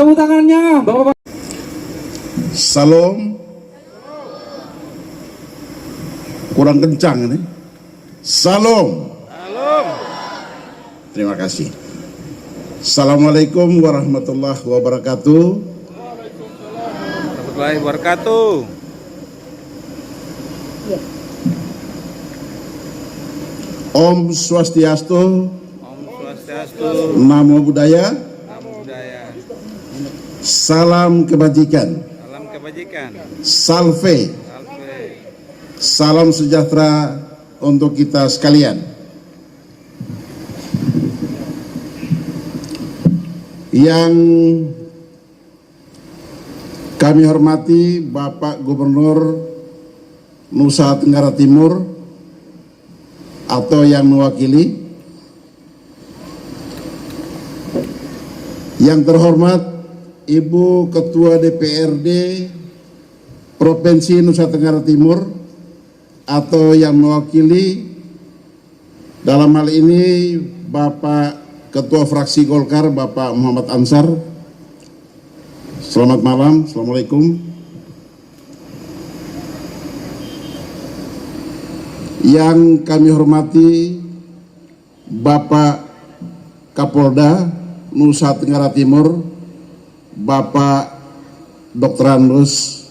tepuk tangannya, Bapak-bapak. Salam. Kurang kencang ini. Salam. Terima kasih. Assalamualaikum warahmatullahi wabarakatuh. Warahmatullahi wabarakatuh. Om Swastiastu. Om Swastiastu. Namo Buddhaya. Namo Buddhaya. Salam kebajikan. Salam kebajikan. Salve. Salve. Salam sejahtera untuk kita sekalian. Yang kami hormati Bapak Gubernur Nusa Tenggara Timur atau yang mewakili, yang terhormat Ibu Ketua DPRD Provinsi Nusa Tenggara Timur atau yang mewakili, dalam hal ini Bapak Ketua Fraksi Golkar Bapak Muhammad Ansar. Selamat malam, Assalamualaikum. Yang kami hormati Bapak Kapolda Nusa Tenggara Timur Bapak Dr. Andus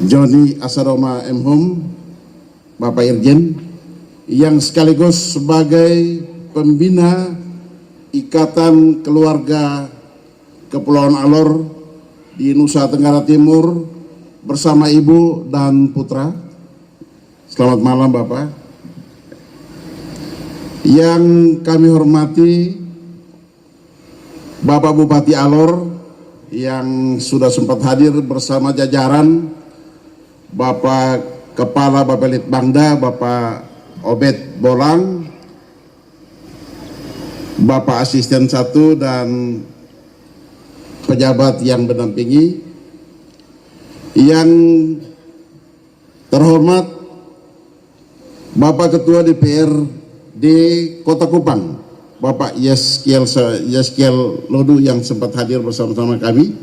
Joni Asadoma M.Hum, Bapak Irjen, yang sekaligus sebagai pembina Ikatan Keluarga Kepulauan Alor di Nusa Tenggara Timur bersama Ibu dan Putra. Selamat malam Bapak. Yang kami hormati Bapak Bupati Alor yang sudah sempat hadir bersama jajaran, Bapak Kepala Bapelitbangda Bapak Obed Bolang, Bapak Asisten 1 dan pejabat yang mendampingi. Yang terhormat Bapak Ketua DPRD Kota Kupang Bapak Yeskiel Lodu yang sempat hadir bersama-sama kami.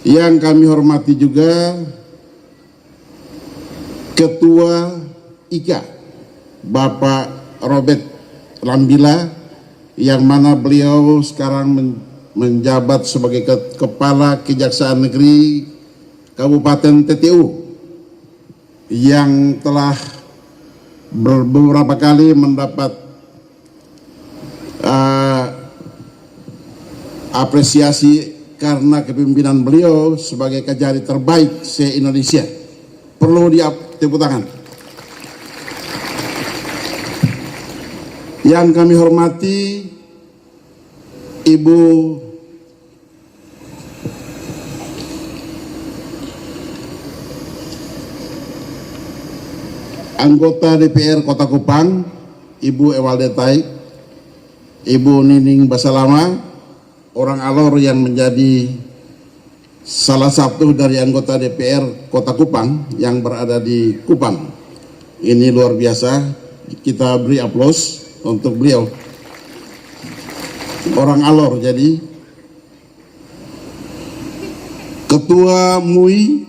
Yang kami hormati juga Ketua IKA Bapak Robert Lambila, yang mana beliau sekarang menjabat sebagai Kepala Kejaksaan Negeri Kabupaten TTU, yang telah beberapa kali mendapat apresiasi karena kepemimpinan beliau sebagai kejari terbaik se-Indonesia. Perlu tepuk tangan. Yang kami hormati Ibu anggota DPR Kota Kupang, Ibu Ewalde Taik, Ibu Nining Basalama, orang Alor yang menjadi salah satu dari anggota DPR Kota Kupang yang berada di Kupang. Ini luar biasa, kita beri aplaus untuk beliau. Orang Alor jadi. Ketua MUI,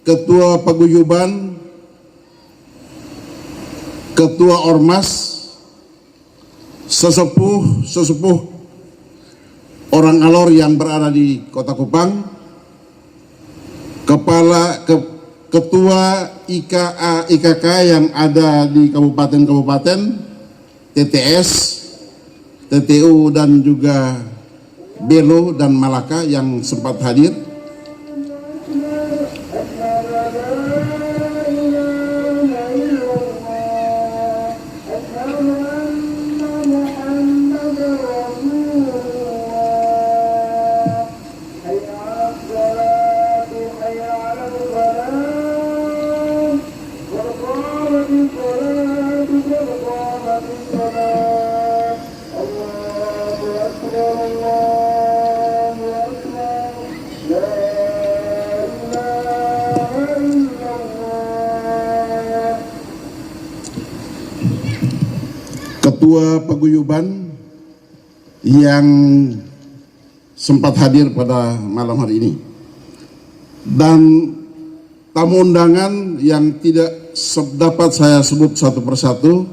Ketua Paguyuban, Ketua Ormas, sesepuh orang Alor yang berada di Kota Kupang, Ketua IKK yang ada di kabupaten-kabupaten, TTS, TTU dan juga Belo dan Malaka yang sempat hadir. Ketua Paguyuban yang sempat hadir pada malam hari ini. Dan tamu undangan yang tidak dapat saya sebut satu persatu,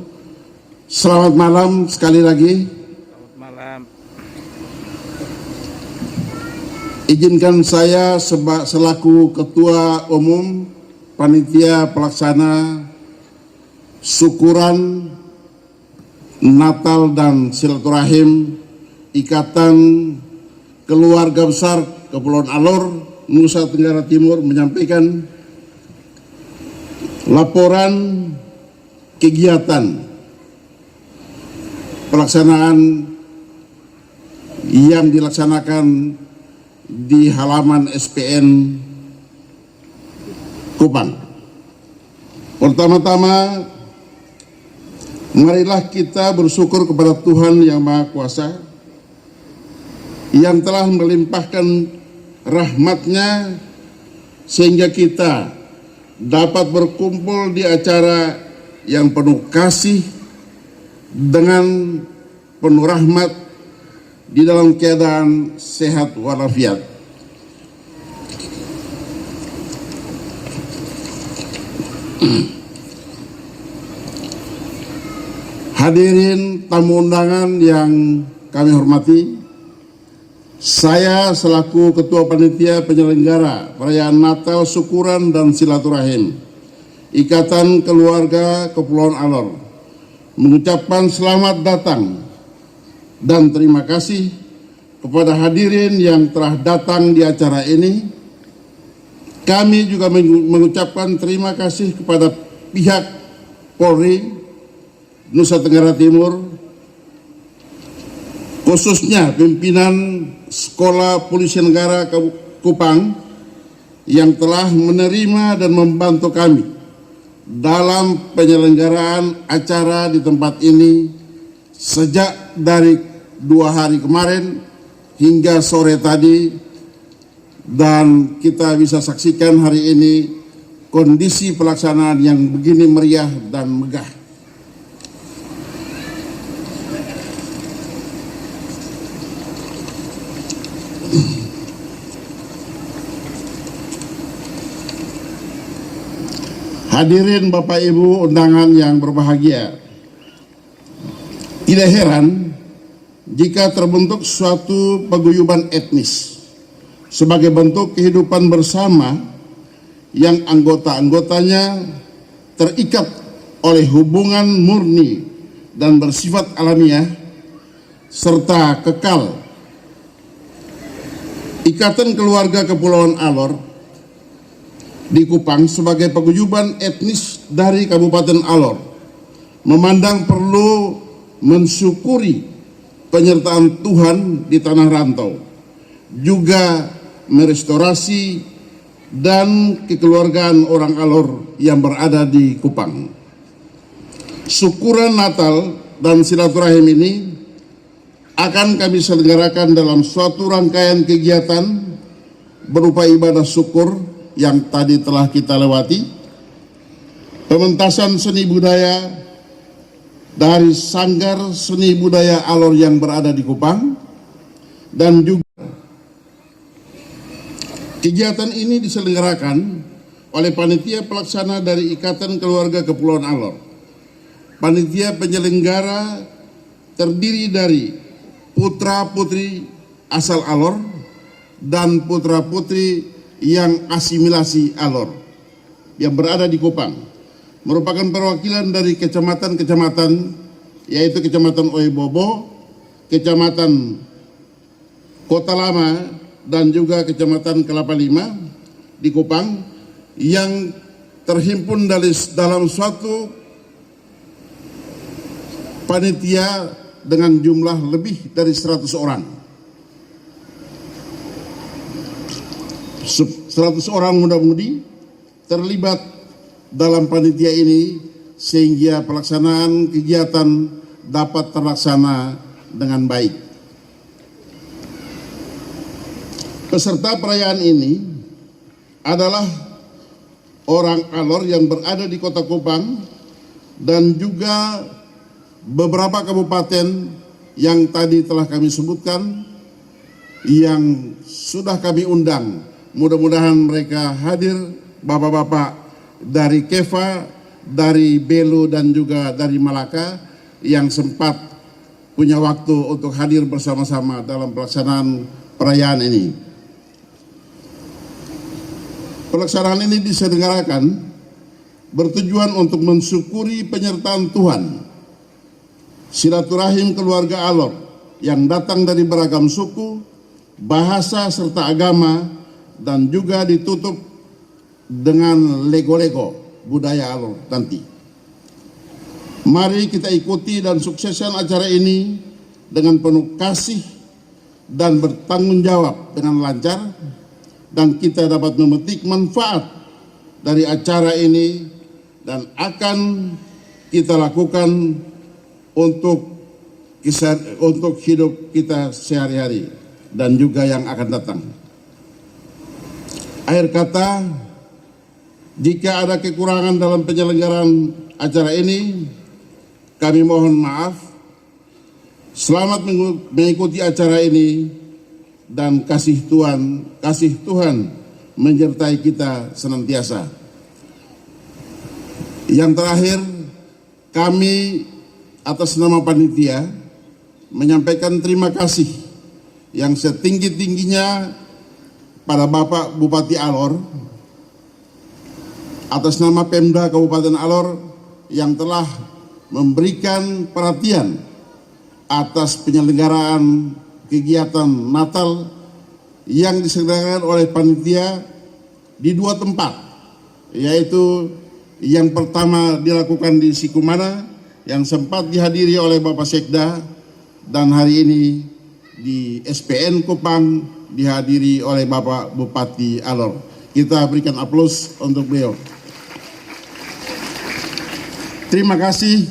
selamat malam sekali lagi. Selamat malam. Izinkan saya selaku Ketua Umum Panitia Pelaksana Syukuran Natal dan Silaturahim Ikatan Keluarga Besar Kepulauan Alor, Nusa Tenggara Timur menyampaikan laporan kegiatan pelaksanaan yang dilaksanakan di halaman SPN Kupang. Pertama-tama, marilah kita bersyukur kepada Tuhan Yang Maha Kuasa yang telah melimpahkan rahmat-Nya sehingga kita dapat berkumpul di acara yang penuh kasih dengan penuh rahmat di dalam keadaan sehat walafiat. Hadirin tamu undangan yang kami hormati, saya selaku Ketua Panitia Penyelenggara Perayaan Natal, Syukuran dan Silaturahim Ikatan Keluarga Kepulauan Alor mengucapkan selamat datang dan terima kasih kepada hadirin yang telah datang di acara ini. Kami juga mengucapkan terima kasih kepada pihak Polri Nusa Tenggara Timur, khususnya pimpinan Sekolah Polisi Negara Kupang yang telah menerima dan membantu kami dalam penyelenggaraan acara di tempat ini sejak dari 2 hari kemarin hingga sore tadi, dan kita bisa saksikan hari ini kondisi pelaksanaan yang begini meriah dan megah. Hadirin Bapak Ibu undangan yang berbahagia, tidak heran jika terbentuk suatu paguyuban etnis sebagai bentuk kehidupan bersama yang anggota-anggotanya terikat oleh hubungan murni dan bersifat alamiah serta kekal. Ikatan Keluarga Kepulauan Alor di Kupang sebagai paguyuban etnis dari Kabupaten Alor memandang perlu mensyukuri penyertaan Tuhan di tanah rantau, juga merestorasi dan kekeluargaan orang Alor yang berada di Kupang. Syukuran Natal dan Silaturahim ini akan kami selenggarakan dalam suatu rangkaian kegiatan berupa ibadah syukur yang tadi telah kita lewati, pementasan seni budaya dari Sanggar Seni Budaya Alor yang berada di Kupang, dan juga kegiatan ini diselenggarakan oleh panitia pelaksana dari Ikatan Keluarga Kepulauan Alor. Panitia penyelenggara terdiri dari putra-putri asal Alor dan putra-putri yang asimilasi Alor yang berada di Kupang, merupakan perwakilan dari kecamatan-kecamatan, yaitu Kecamatan Oebobo, Kecamatan Kota Lama, dan juga Kecamatan Kelapa Lima di Kupang, yang terhimpun dalam suatu panitia dengan jumlah lebih dari 100 orang. 100 orang muda-mudi terlibat dalam panitia ini sehingga pelaksanaan kegiatan dapat terlaksana dengan baik. Peserta perayaan ini adalah orang Alor yang berada di Kota Kupang dan juga beberapa kabupaten yang tadi telah kami sebutkan, yang sudah kami undang. Mudah-mudahan mereka hadir, bapak-bapak dari Kefa, dari Belu dan juga dari Malaka yang sempat punya waktu untuk hadir bersama-sama dalam pelaksanaan perayaan ini. Pelaksanaan ini diselenggarakan bertujuan untuk mensyukuri penyertaan Tuhan, silaturahim keluarga Alor yang datang dari beragam suku, bahasa serta agama, dan juga ditutup dengan lego-lego budaya Alor nanti. Mari kita ikuti dan sukseskan acara ini dengan penuh kasih dan bertanggung jawab dengan lancar, dan kita dapat memetik manfaat dari acara ini dan akan kita lakukan untuk hidup kita sehari-hari dan juga yang akan datang. Akhir kata, jika ada kekurangan dalam penyelenggaraan acara ini, kami mohon maaf. Selamat mengikuti acara ini dan kasih Tuhan menyertai kita senantiasa. Yang terakhir, kami atas nama panitia menyampaikan terima kasih yang setinggi-tingginya pada Bapak Bupati Alor atas nama Pemda Kabupaten Alor yang telah memberikan perhatian atas penyelenggaraan kegiatan Natal yang diselenggarakan oleh panitia di 2 tempat, yaitu yang pertama dilakukan di Sikumana yang sempat dihadiri oleh Bapak Sekda, dan hari ini di SPN Kupang dihadiri oleh Bapak Bupati Alor. Kita berikan aplaus untuk beliau. Terima kasih,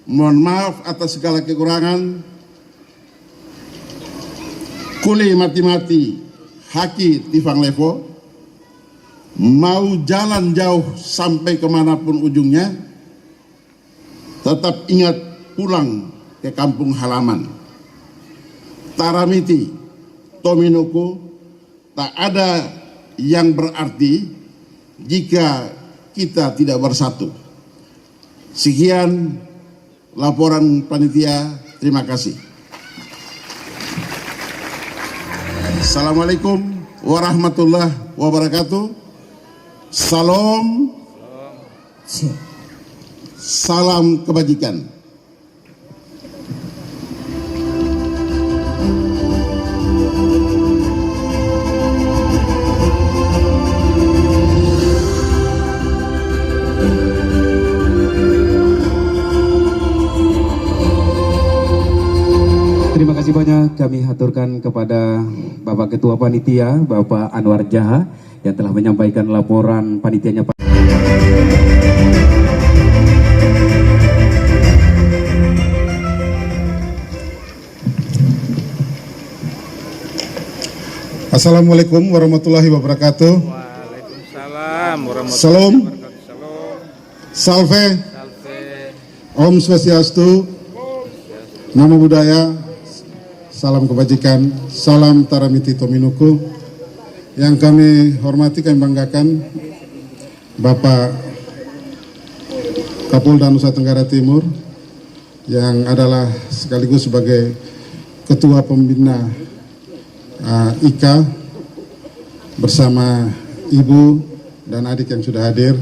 mohon maaf atas segala kekurangan. Kuli mati-mati, haki tifang levo, mau jalan jauh sampai kemanapun ujungnya, tetap ingat pulang ke kampung halaman. Taramiti, Tominuku, tak ada yang berarti jika kita tidak bersatu. Sekian laporan panitia, terima kasih. Assalamualaikum warahmatullahi wabarakatuh. Salam kebajikan. Terima kasih banyak kami haturkan kepada Bapak Ketua Panitia, Bapak Anwar Jaha, yang telah menyampaikan laporan panitianya. Assalamualaikum warahmatullahi wabarakatuh. Waalaikumsalam warahmatullahi Salam. wabarakatuh. Salam. Salve, Salve. Om Swastiastu, Namo Buddhaya, salam kebajikan, salam Taramiti Tominuku. Yang kami hormati, kami banggakan Bapak Kapolda Nusa Tenggara Timur yang adalah sekaligus sebagai Ketua Pembina IKA bersama Ibu dan adik yang sudah hadir.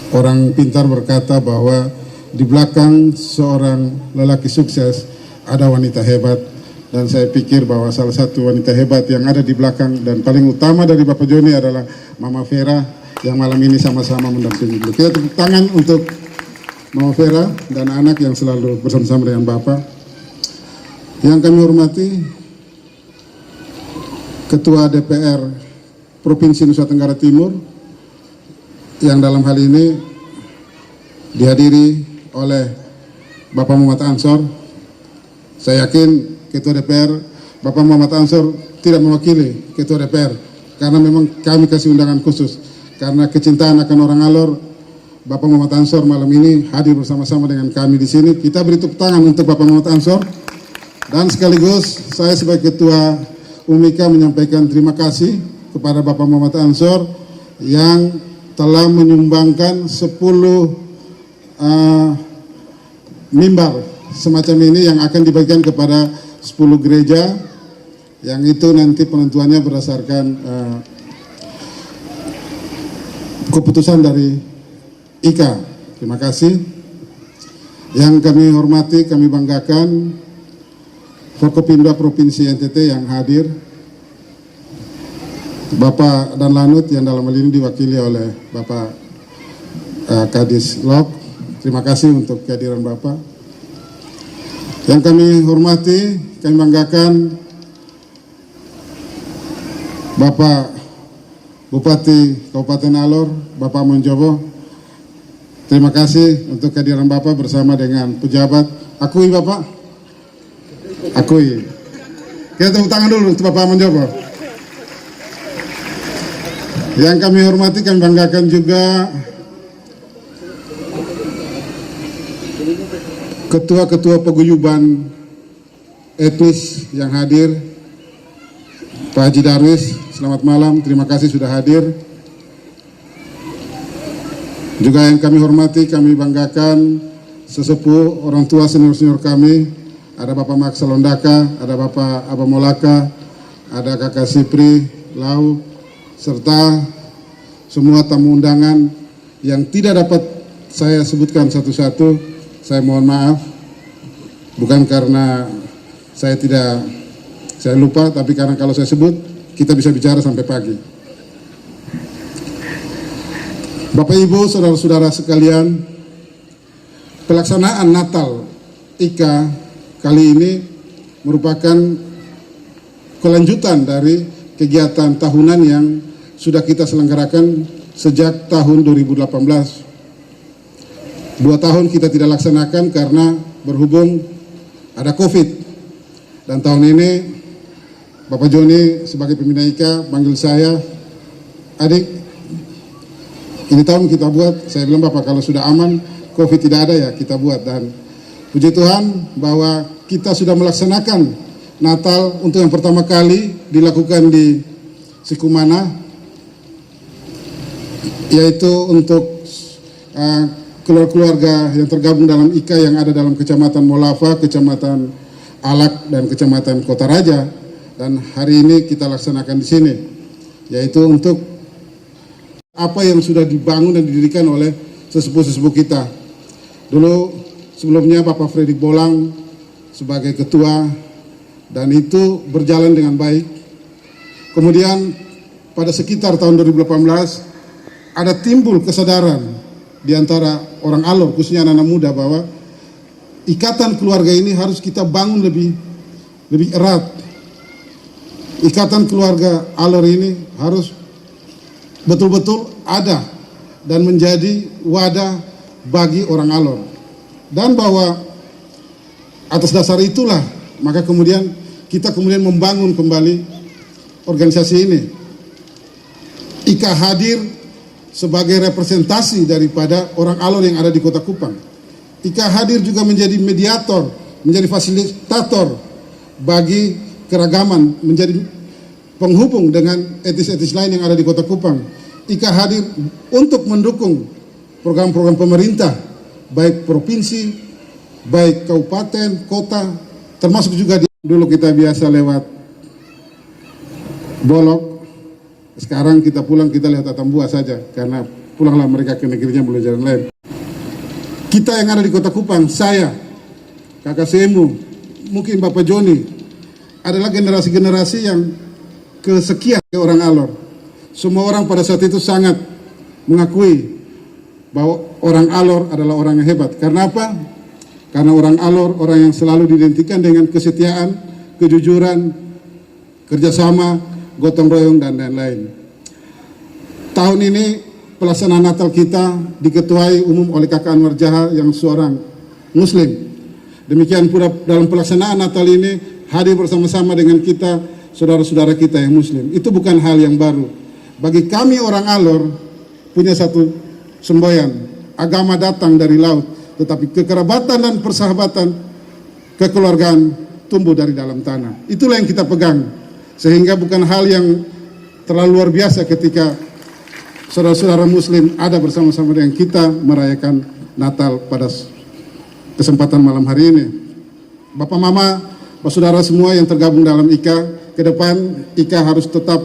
Orang pintar berkata bahwa di belakang seorang lelaki sukses ada wanita hebat, dan saya pikir bahwa salah satu wanita hebat yang ada di belakang dan paling utama dari Bapak Joni adalah Mama Vera yang malam ini sama-sama mendampingi beliau. Kita tepuk tangan untuk Mama Vera dan anak yang selalu bersama-sama dengan Bapak. Yang kami hormati Ketua DPR Provinsi Nusa Tenggara Timur yang dalam hal ini dihadiri oleh Bapak Muhammad Ansor. Saya yakin Ketua DPR Bapak Muhammad Ansor tidak mewakili Ketua DPR, karena memang kami kasih undangan khusus karena kecintaan akan orang Alor. Bapak Muhammad Ansor malam ini hadir bersama-sama dengan kami di sini. Kita beri tepuk tangan untuk Bapak Muhammad Ansor Dan sekaligus saya sebagai Ketua UMIKA menyampaikan terima kasih kepada Bapak Muhammad Ansor yang telah menyumbangkan 10 mimbar semacam ini yang akan dibagikan kepada 10 gereja, yang itu nanti penentuannya berdasarkan keputusan dari IKA. Terima kasih. Yang kami hormati, kami banggakan Forkopimda Provinsi NTT yang hadir, Bapak Dan Lanut yang dalam hal ini diwakili oleh Bapak Kadis Lok. Terima kasih untuk kehadiran Bapak. Yang kami hormati, kami banggakan Bapak Bupati Kabupaten Alor, Bapak Monjowo. Terima kasih untuk kehadiran Bapak bersama dengan pejabat. Akui Bapak. Akui. Kita tepuk tangan dulu untuk Bapak Monjowo. Yang kami hormati, kami banggakan juga ketua-ketua paguyuban etnis yang hadir. Pak Haji Darwis, selamat malam, terima kasih sudah hadir. Juga yang kami hormati, kami banggakan sesepuh orang tua senior-senior kami. Ada Bapak Maksa Londaka, ada Bapak Abah Molaka, ada Kakak Sipri Lau, serta semua tamu undangan yang tidak dapat saya sebutkan satu-satu. Saya mohon maaf, bukan karena saya lupa, tapi karena kalau saya sebut kita bisa bicara sampai pagi. Bapak Ibu, saudara-saudara sekalian, pelaksanaan Natal IKA kali ini merupakan kelanjutan dari kegiatan tahunan yang sudah kita selenggarakan sejak tahun 2018. 2 tahun kita tidak laksanakan karena berhubung ada COVID. Dan tahun ini Bapak Joni sebagai pembina IKA panggil saya, adik, ini tahun kita buat. Saya bilang, Bapak, kalau sudah aman, COVID tidak ada ya kita buat. Dan puji Tuhan bahwa kita sudah melaksanakan Natal untuk yang pertama kali dilakukan di Sikumana, yaitu untuk keluarga yang tergabung dalam IKA yang ada dalam Kecamatan Molava, Kecamatan Alak, dan Kecamatan Kota Raja. Dan hari ini kita laksanakan di sini, yaitu untuk apa yang sudah dibangun dan didirikan oleh sesepuh-sesepuh kita. Dulu sebelumnya Bapak Fredrik Bolang sebagai ketua, dan itu berjalan dengan baik. Kemudian pada sekitar tahun 2018 ada timbul kesadaran di antara orang Alor, khususnya anak-anak muda, bahwa ikatan keluarga ini harus kita bangun lebih erat. Ikatan keluarga Alor ini harus betul-betul ada dan menjadi wadah bagi orang Alor. Dan bahwa atas dasar itulah maka kemudian kita membangun kembali organisasi ini. IKA hadir sebagai representasi daripada orang Alor yang ada di Kota Kupang. IKA hadir juga menjadi mediator, menjadi fasilitator bagi keragaman, menjadi penghubung dengan etnis-etnis lain yang ada di Kota Kupang. IKA hadir untuk mendukung program-program pemerintah, baik provinsi, baik kabupaten, kota, termasuk juga dulu kita biasa lewat Bolok, sekarang kita pulang kita lewat Atambua saja, karena pulanglah mereka ke negerinya belum jalan lain. Kita yang ada di Kota Kupang, saya, Kakak Semu, mungkin Bapak Joni, adalah generasi-generasi yang kesekian orang Alor. Semua orang pada saat itu sangat mengakui bahwa orang Alor adalah orang yang hebat. Karena apa? Karena orang Alor, orang yang selalu diidentikan dengan kesetiaan, kejujuran, kerjasama, gotong royong, dan lain-lain. Tahun ini pelaksanaan Natal kita diketuai umum oleh Kakak Anwar Jaha yang seorang Muslim. Demikian pula dalam pelaksanaan Natal ini hadir bersama-sama dengan kita, saudara-saudara kita yang Muslim. Itu bukan hal yang baru. Bagi kami orang Alor punya satu semboyan, agama datang dari laut, tetapi kekerabatan dan persahabatan, kekeluargaan tumbuh dari dalam tanah. Itulah yang kita pegang. Sehingga bukan hal yang terlalu luar biasa ketika saudara-saudara muslim ada bersama-sama dengan kita merayakan Natal pada kesempatan malam hari ini. Bapak Mama, Bapak Saudara semua yang tergabung dalam IKA, ke depan IKA harus tetap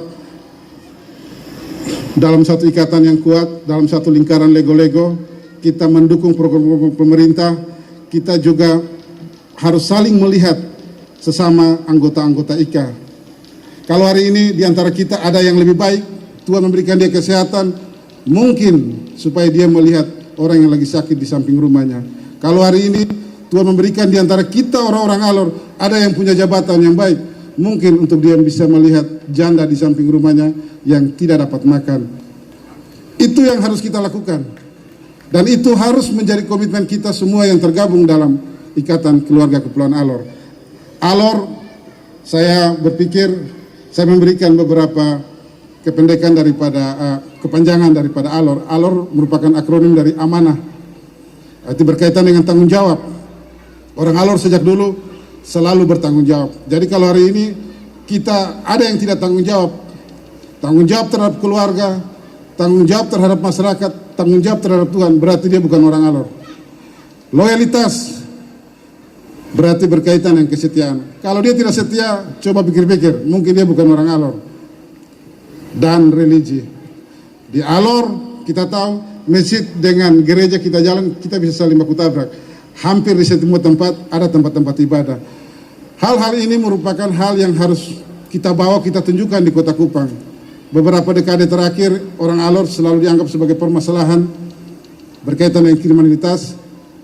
dalam satu ikatan yang kuat, dalam satu lingkaran lego-lego. Kita mendukung program pemerintah, kita juga harus saling melihat sesama anggota-anggota IKA. Kalau hari ini di antara kita ada yang lebih baik, Tuhan memberikan dia kesehatan, mungkin supaya dia melihat orang yang lagi sakit di samping rumahnya. Kalau hari ini Tuhan memberikan di antara kita orang-orang Alor, ada yang punya jabatan yang baik, mungkin untuk dia bisa melihat janda di samping rumahnya yang tidak dapat makan. Itu yang harus kita lakukan. Dan itu harus menjadi komitmen kita semua yang tergabung dalam Ikatan Keluarga Kepulauan Alor. Alor, saya berpikir saya memberikan beberapa kependekan daripada kepanjangan daripada Alor. Alor merupakan akronim dari amanah. Itu berkaitan dengan tanggung jawab. Orang Alor sejak dulu selalu bertanggung jawab. Jadi kalau hari ini kita ada yang tidak tanggung jawab terhadap keluarga, tanggung jawab terhadap masyarakat, tanggung jawab terhadap Tuhan, berarti dia bukan orang Alor. Loyalitas berarti berkaitan dengan kesetiaan. Kalau dia tidak setia, coba pikir-pikir, mungkin dia bukan orang Alor. Dan religi. Di Alor kita tahu masjid dengan gereja kita jalan, kita bisa saling baku tabrak. Hampir di semua tempat ada tempat-tempat ibadah. Hal-hal ini merupakan hal yang harus kita bawa, kita tunjukkan di Kota Kupang. Beberapa dekade terakhir orang Alor selalu dianggap sebagai permasalahan berkaitan dengan kriminalitas,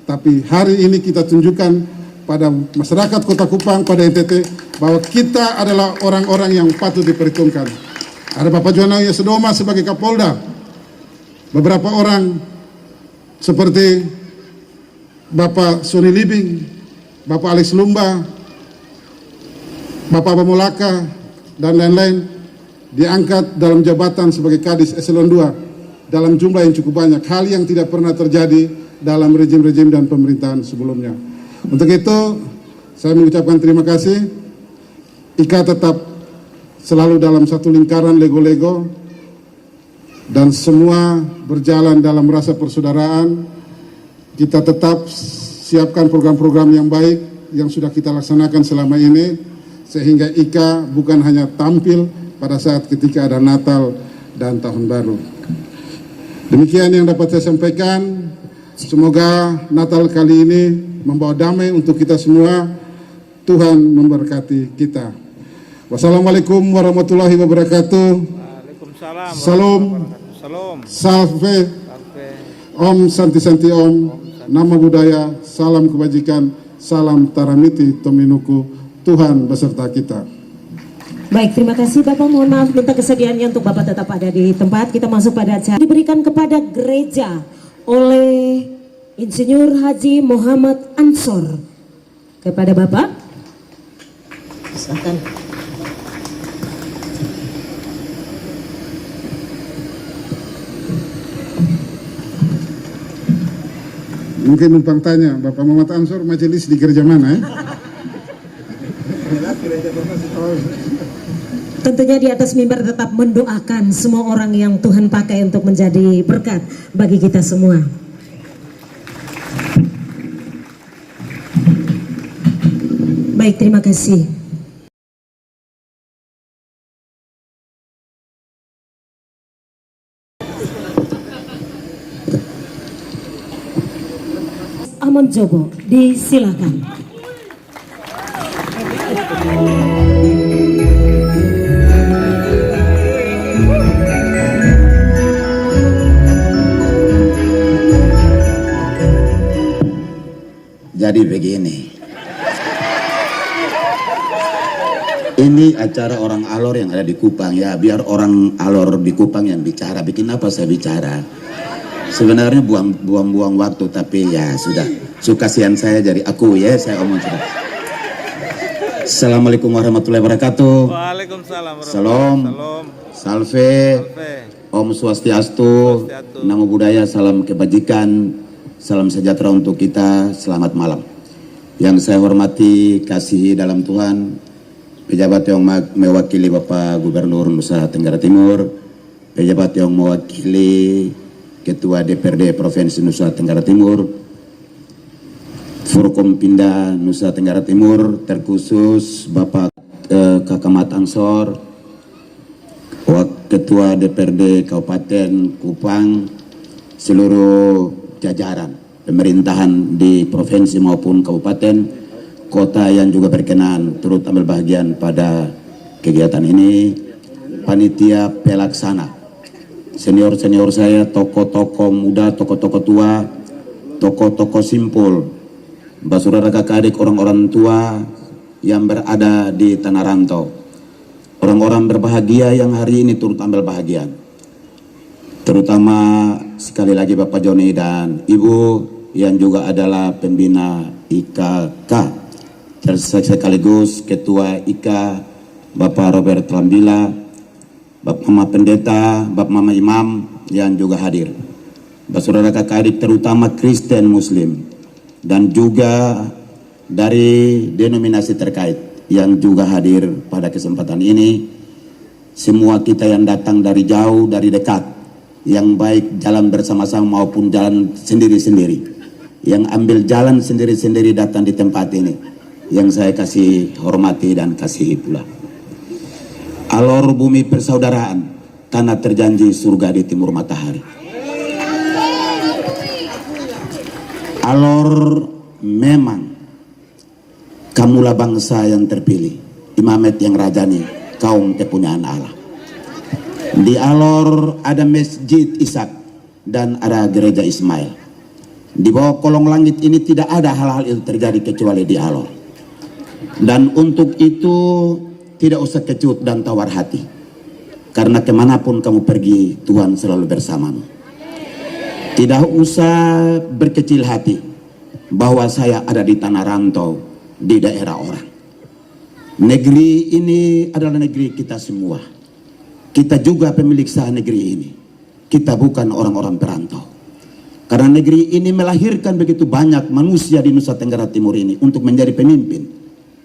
tapi hari ini kita tunjukkan pada masyarakat Kota Kupang, pada NTT, bahwa kita adalah orang-orang yang patut diperhitungkan. Ada Bapak Jonawi Sedoma sebagai Kapolda, beberapa orang seperti Bapak Sony Libing, Bapak Alex Lumba, Bapak Pamolaka, dan lain-lain diangkat dalam jabatan sebagai Kadis Eselon 2 dalam jumlah yang cukup banyak, hal yang tidak pernah terjadi dalam rejim-rejim dan pemerintahan sebelumnya. Untuk itu saya mengucapkan terima kasih. IKA tetap selalu dalam satu lingkaran lego-lego dan semua berjalan dalam rasa persaudaraan. Kita tetap siapkan program-program yang baik yang sudah kita laksanakan selama ini, sehingga IKA bukan hanya tampil pada saat ketika ada Natal dan Tahun Baru. Demikian yang dapat saya sampaikan. Semoga Natal kali ini membawa damai untuk kita semua. Tuhan memberkati kita. Wassalamualaikum warahmatullahi wabarakatuh. Waalaikumsalam. Salam. Salam. Salve. Salve. Om Santi Santi Om. Nama budaya, salam kebajikan, salam taramiti tominuku. Tuhan beserta kita. Baik, terima kasih Bapak. Mohon maaf, minta kesediaannya untuk Bapak tetap ada di tempat. Kita masuk pada acara diberikan kepada gereja oleh Insinyur Haji Muhammad Ansor. Kepada Bapak, silakan. Mungkin numpang tanya, Bapak Muhammad Ansor majelis di gereja mana ya? Tentunya di atas mimbar tetap mendoakan semua orang yang Tuhan pakai untuk menjadi berkat bagi kita semua. Baik, terima kasih. Amon Jobo, disilakan. Jadi begini, ini acara orang Alor yang ada di Kupang ya, biar orang Alor di Kupang yang bicara. Bikin apa saya bicara? Sebenarnya buang-buang waktu, tapi ya sudah. Kasihan saya jadi aku ya, saya omong sudah. Assalamualaikum warahmatullahi wabarakatuh. Waalaikumsalam. Salam. Salam. Salve. Salve. Om Swastiastu. Namo Buddhaya, salam kebajikan, salam sejahtera untuk kita. Selamat malam. Yang saya hormati, kasihi dalam Tuhan, pejabat yang mewakili Bapak Gubernur Nusa Tenggara Timur, pejabat yang mewakili Ketua DPRD Provinsi Nusa Tenggara Timur, Forkompinda Nusa Tenggara Timur, terkhusus Bapak Kakamat Ansor, Ketua DPRD Kabupaten Kupang, seluruh jajaran pemerintahan di provinsi maupun kabupaten, kota yang juga berkenan turut ambil bagian pada kegiatan ini, panitia pelaksana, senior-senior saya, tokoh-tokoh muda, tokoh-tokoh tua, tokoh-tokoh simpul, saudara kakak adik, orang-orang tua yang berada di tanah rantau, orang-orang berbahagia yang hari ini turut ambil bahagian, terutama sekali lagi Bapak Joni dan Ibu yang juga adalah pembina IKK, sekaligus Ketua IKA Bapak Robert Lambila, Bapak Mama Pendeta, Bapak Mama Imam yang juga hadir, saudara kakak adik terutama Kristen Muslim, dan juga dari denominasi terkait yang juga hadir pada kesempatan ini. Semua kita yang datang dari jauh, dari dekat, yang baik jalan bersama-sama maupun jalan sendiri-sendiri, yang ambil jalan sendiri-sendiri datang di tempat ini, yang saya kasih hormati dan kasih pula. Alor bumi persaudaraan, tanah terjanji surga di timur matahari. Alor memang kamulah bangsa yang terpilih, imamet yang rajani, kaum kepunyaan Allah. Di Alor ada Masjid Ishak dan ada Gereja Ismail. Di bawah kolong langit ini tidak ada hal-hal itu terjadi kecuali di Alor. Dan untuk itu tidak usah kecut dan tawar hati, karena kemanapun kamu pergi Tuhan selalu bersamamu. Tidak usah berkecil hati bahwa saya ada di tanah rantau, di daerah orang. Negeri ini adalah negeri kita semua. Kita juga pemilik sah negeri ini. Kita bukan orang-orang perantau. Karena negeri ini melahirkan begitu banyak manusia di Nusa Tenggara Timur ini untuk menjadi pemimpin.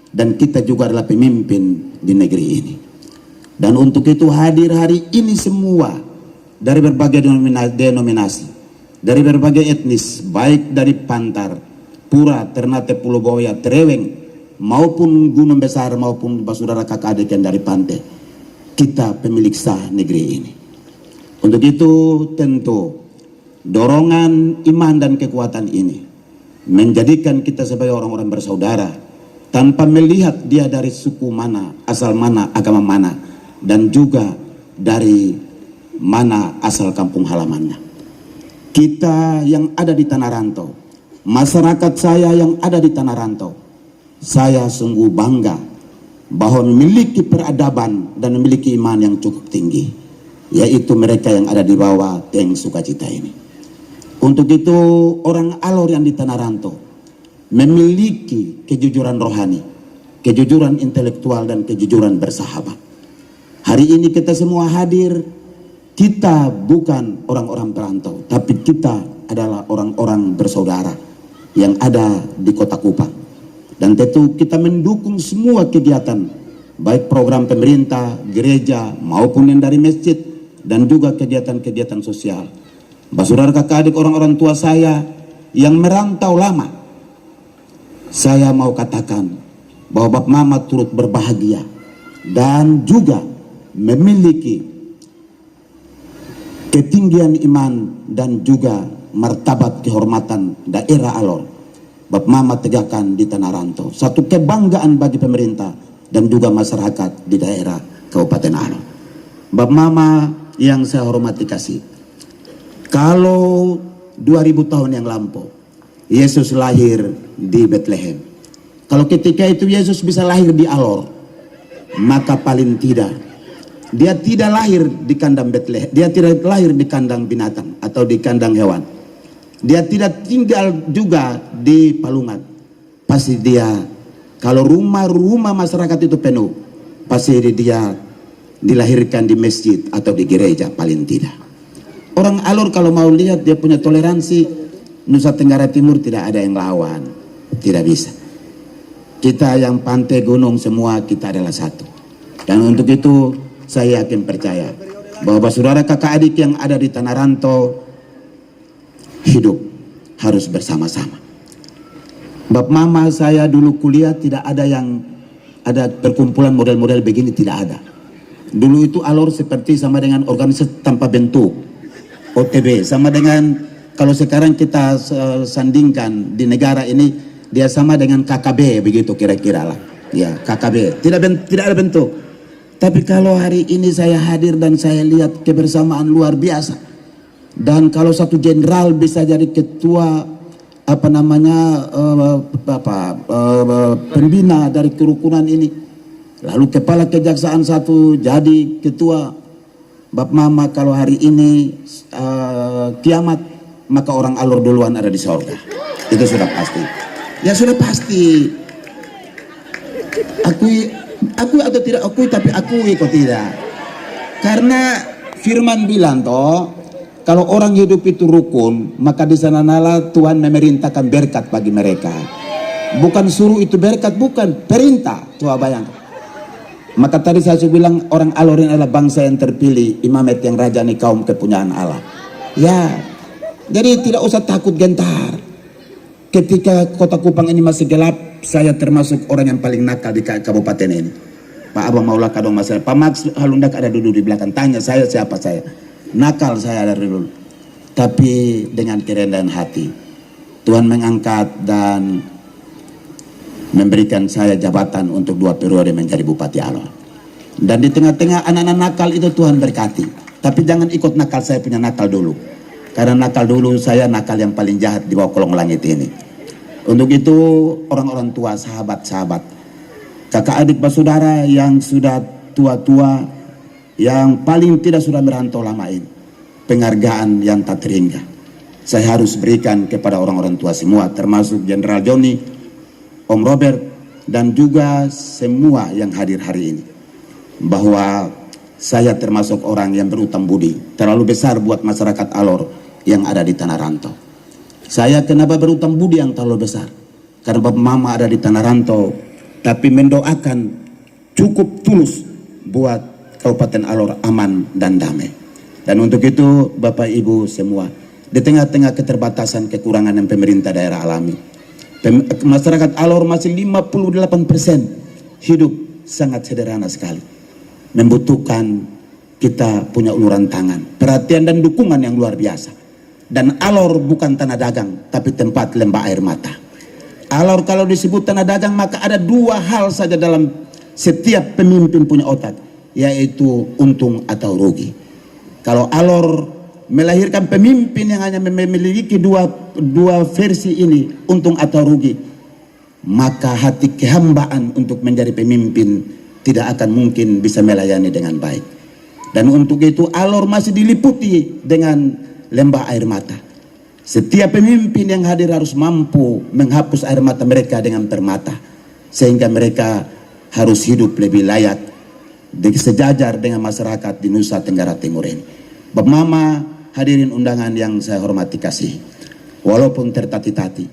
Dan kita juga adalah pemimpin di negeri ini. Dan untuk itu hadir hari ini semua dari berbagai denominasi, dari berbagai etnis, baik dari Pantar, Pura, Ternate, Pulau Boya, Treweng, maupun Gunung Besar, maupun saudara kakak adik yang dari pantai. Kita pemilik sah negeri ini. Untuk itu tentu dorongan iman dan kekuatan ini menjadikan kita sebagai orang-orang bersaudara tanpa melihat dia dari suku mana, asal mana, agama mana, dan juga dari mana asal kampung halamannya. Kita yang ada di tanah rantau, masyarakat saya yang ada di tanah rantau, saya sungguh bangga bahwa memiliki peradaban dan memiliki iman yang cukup tinggi, yaitu mereka yang ada di bawah Teng Sukacita ini. Untuk itu orang Alor yang di tanah rantau memiliki kejujuran rohani, kejujuran intelektual, dan kejujuran bersahabat. Hari ini kita semua hadir, kita bukan orang-orang perantau, tapi kita adalah orang-orang bersaudara yang ada di Kota Kupang. Dan tentu kita mendukung semua kegiatan, baik program pemerintah, gereja, maupun yang dari masjid, dan juga kegiatan-kegiatan sosial. Saudara kakak adik, orang-orang tua saya yang merantau lama, saya mau katakan bahwa Bapak Mama turut berbahagia dan juga memiliki ketinggian iman dan juga martabat kehormatan daerah Alor. Bapak Mama tegakkan di tanah rantau, satu kebanggaan bagi pemerintah dan juga masyarakat di daerah Kabupaten Alor. Bapak Mama yang saya hormati kasih, kalau 2000 tahun yang lampau Yesus lahir di Bethlehem, kalau ketika itu Yesus bisa lahir di Alor, maka paling tidak dia tidak lahir di kandang Bethlehem, dia tidak lahir di kandang binatang atau di kandang hewan, dia tidak tinggal juga di Palungan. Pasti dia, kalau rumah-rumah masyarakat itu penuh, pasti dia dilahirkan di masjid atau di gereja paling tidak. Orang Alor kalau mau lihat dia punya toleransi, Nusa Tenggara Timur tidak ada yang lawan, tidak bisa. kita yang pantai gunung semua kita adalah satu. Dan untuk itu saya yakin percaya bahwa saudara kakak adik yang ada di tanah rantau hidup harus bersama-sama. Bap mama saya dulu kuliah tidak ada yang ada perkumpulan model-model begini, tidak ada. Dulu itu alor seperti sama dengan organisasi tanpa bentuk, OTB, sama dengan kalau sekarang kita sandingkan di negara ini, dia sama dengan KKB begitu kira-kira lah. Ya, KKB, tidak ada bentuk. Tapi kalau hari ini saya hadir dan saya lihat kebersamaan luar biasa. Dan kalau satu jenderal bisa jadi ketua pembina dari kerukunan ini, lalu kepala kejaksaan satu jadi ketua, Bap Mama kalau hari ini kiamat, maka orang alor duluan ada di sorga. Itu sudah pasti. Ya sudah pasti. Akui atau tidak akui, tapi akui kok tidak. Karena firman bilang toh, kalau orang hidup itu rukun, maka di sana nala Tuhan memerintahkan berkat bagi mereka. Bukan suruh itu berkat, bukan perintah. Coba bayangkan. Maka tadi saya bilang orang alor ini adalah bangsa yang terpilih, imamet yang rajani kaum kepunyaan Allah. Ya, jadi tidak usah takut gentar. Ketika kota Kupang ini masih gelap, saya termasuk orang yang paling nakal di kabupaten ini. Pak Abang Maula Kadong Masalah, Pak Max Halundak ada duduk di belakang. Tanya saya siapa saya. Nakal saya dari dulu. Tapi dengan kerendahan hati, Tuhan mengangkat dan memberikan saya jabatan untuk 2 periode menjadi Bupati Alor. Dan di tengah-tengah anak-anak nakal itu Tuhan berkati. Tapi jangan ikut nakal saya punya nakal dulu. Karena nakal dulu saya nakal yang paling jahat di bawah kolong langit ini. Untuk itu orang-orang tua, sahabat-sahabat, kakak adik bersaudara yang sudah tua-tua, yang paling tidak sudah merantau lama ini, penghargaan yang tak terhingga saya harus berikan kepada orang-orang tua semua, termasuk Jenderal Joni, Om Robert, dan juga semua yang hadir hari ini. Bahwa saya termasuk orang yang berutang budi terlalu besar buat masyarakat Alor yang ada di tanah rantau. Saya kenapa berutang budi yang terlalu besar? Karena Bapak Mama ada di tanah rantau, tapi mendoakan cukup tulus buat Kabupaten Alor aman dan damai. Dan untuk itu Bapak Ibu semua, di tengah-tengah keterbatasan kekurangan yang pemerintah daerah alami, masyarakat Alor masih 58% hidup sangat sederhana sekali. Membutuhkan kita punya uluran tangan, perhatian dan dukungan yang luar biasa. Dan Alor bukan tanah dagang, tapi tempat lembah air mata. Alor kalau disebut tanah dagang, maka ada 2 hal saja dalam setiap pemimpin punya otak, yaitu untung atau rugi. Kalau Alor melahirkan pemimpin yang hanya memiliki dua versi ini, untung atau rugi, maka hati kehambaan untuk menjadi pemimpin tidak akan mungkin bisa melayani dengan baik. Dan untuk itu Alor masih diliputi dengan lembah air mata. Setiap pemimpin yang hadir harus mampu menghapus air mata mereka dengan permata, sehingga mereka harus hidup lebih layak sejajar dengan masyarakat di Nusa Tenggara Timur ini. Bapak Mama, hadirin undangan yang saya hormati kasih, walaupun tertati-tati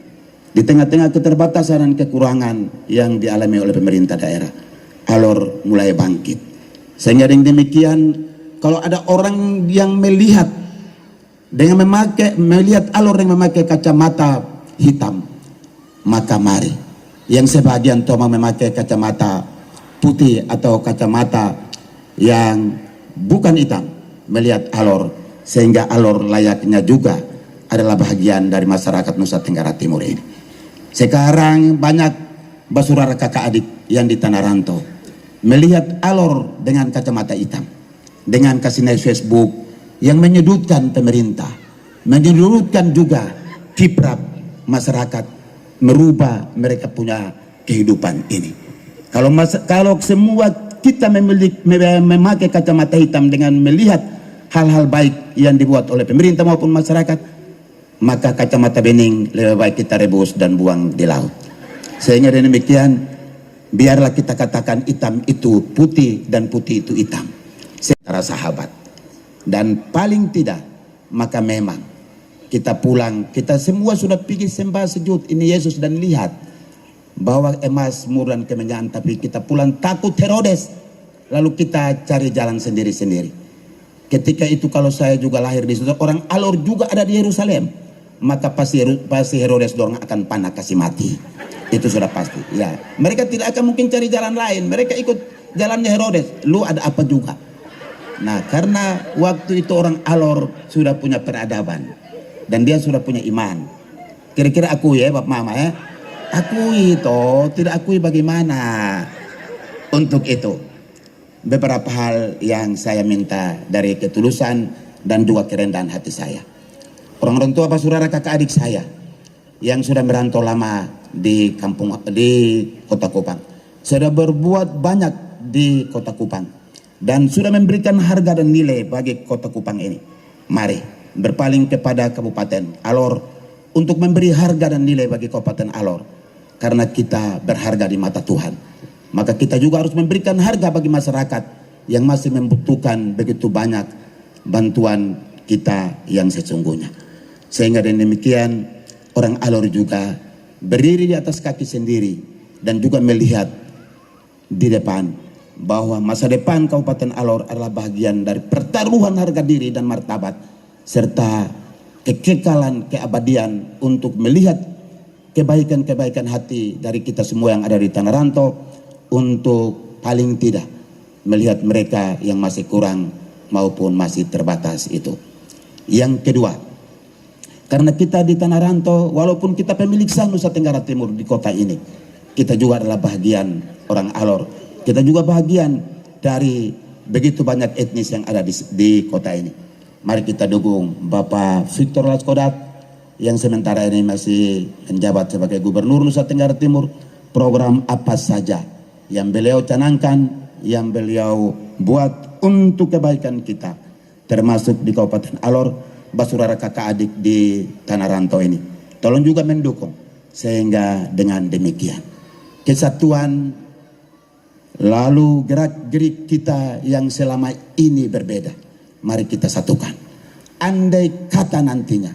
di tengah-tengah keterbatasan dan kekurangan yang dialami oleh pemerintah daerah, Alor mulai bangkit. Sehingga dengan demikian, kalau ada orang yang melihat Alor yang memakai kacamata hitam, maka mari yang sebagian Toma memakai kacamata putih atau kacamata yang bukan hitam, melihat Alor, sehingga Alor layaknya juga adalah bagian dari masyarakat Nusa Tenggara Timur ini. Sekarang banyak saudara kakak adik yang di tanah rantau melihat Alor dengan kacamata hitam, dengan kasih naik Facebook yang menyudutkan pemerintah, menyudutkan juga kiprah masyarakat, merubah mereka punya kehidupan ini. Kalau semua kita memakai kacamata hitam dengan melihat hal-hal baik yang dibuat oleh pemerintah maupun masyarakat, maka kacamata bening lebih baik kita rebus dan buang di laut. Sehingga demikian, biarlah kita katakan hitam itu putih dan putih itu hitam secara sahabat. Dan paling tidak, maka memang kita pulang, kita semua sudah pergi sembah sujud ini Yesus dan lihat bawa emas, mur dan kemegahan, tapi kita pulang takut Herodes. Lalu kita cari jalan sendiri-sendiri. Ketika itu kalau saya juga lahir di situ, orang Alor juga ada di Yerusalem, maka pasti Herodes dorong akan panah kasih mati. Itu sudah pasti. Ya, mereka tidak akan mungkin cari jalan lain. Mereka ikut jalannya Herodes. Lu ada apa juga? Nah, karena waktu itu orang Alor sudah punya peradaban dan dia sudah punya iman. Kira-kira akui ya, Bapak Mama ya. Akui toh, tidak akui bagaimana? Untuk itu, beberapa hal yang saya minta dari ketulusan dan juga kerendahan hati saya. Orang tua, Pak Saudara, kakak adik saya yang sudah merantau lama di Kota Kupang, sudah berbuat banyak di Kota Kupang dan sudah memberikan harga dan nilai bagi Kota Kupang ini. Mari berpaling kepada Kabupaten Alor untuk memberi harga dan nilai bagi Kabupaten Alor, karena kita berharga di mata Tuhan. Maka kita juga harus memberikan harga bagi masyarakat yang masih membutuhkan begitu banyak bantuan kita yang sesungguhnya. Sehingga dengan demikian orang Alor juga berdiri di atas kaki sendiri dan juga melihat di depan bahwa masa depan Kabupaten Alor adalah bagian dari pertaruhan harga diri dan martabat serta kekekalan keabadian untuk melihat kebaikan-kebaikan hati dari kita semua yang ada di Tanah Rantau, untuk paling tidak melihat mereka yang masih kurang maupun masih terbatas itu. Yang kedua, karena kita di Tanah Rantau, walaupun kita pemilik sah Nusa Tenggara Timur di kota ini, kita juga adalah bagian orang Alor. Kita juga bagian dari begitu banyak etnis yang ada di kota ini. Mari kita dukung Bapak Victor Laskodat yang sementara ini masih menjabat sebagai Gubernur Nusa Tenggara Timur. Program apa saja yang beliau canangkan, yang beliau buat untuk kebaikan kita, termasuk di Kabupaten Alor, saudara kakak adik di Tanah Rantau ini, tolong juga mendukung, sehingga dengan demikian kesatuan lalu gerak-gerik kita yang selama ini berbeda, mari kita satukan. Andai kata nantinya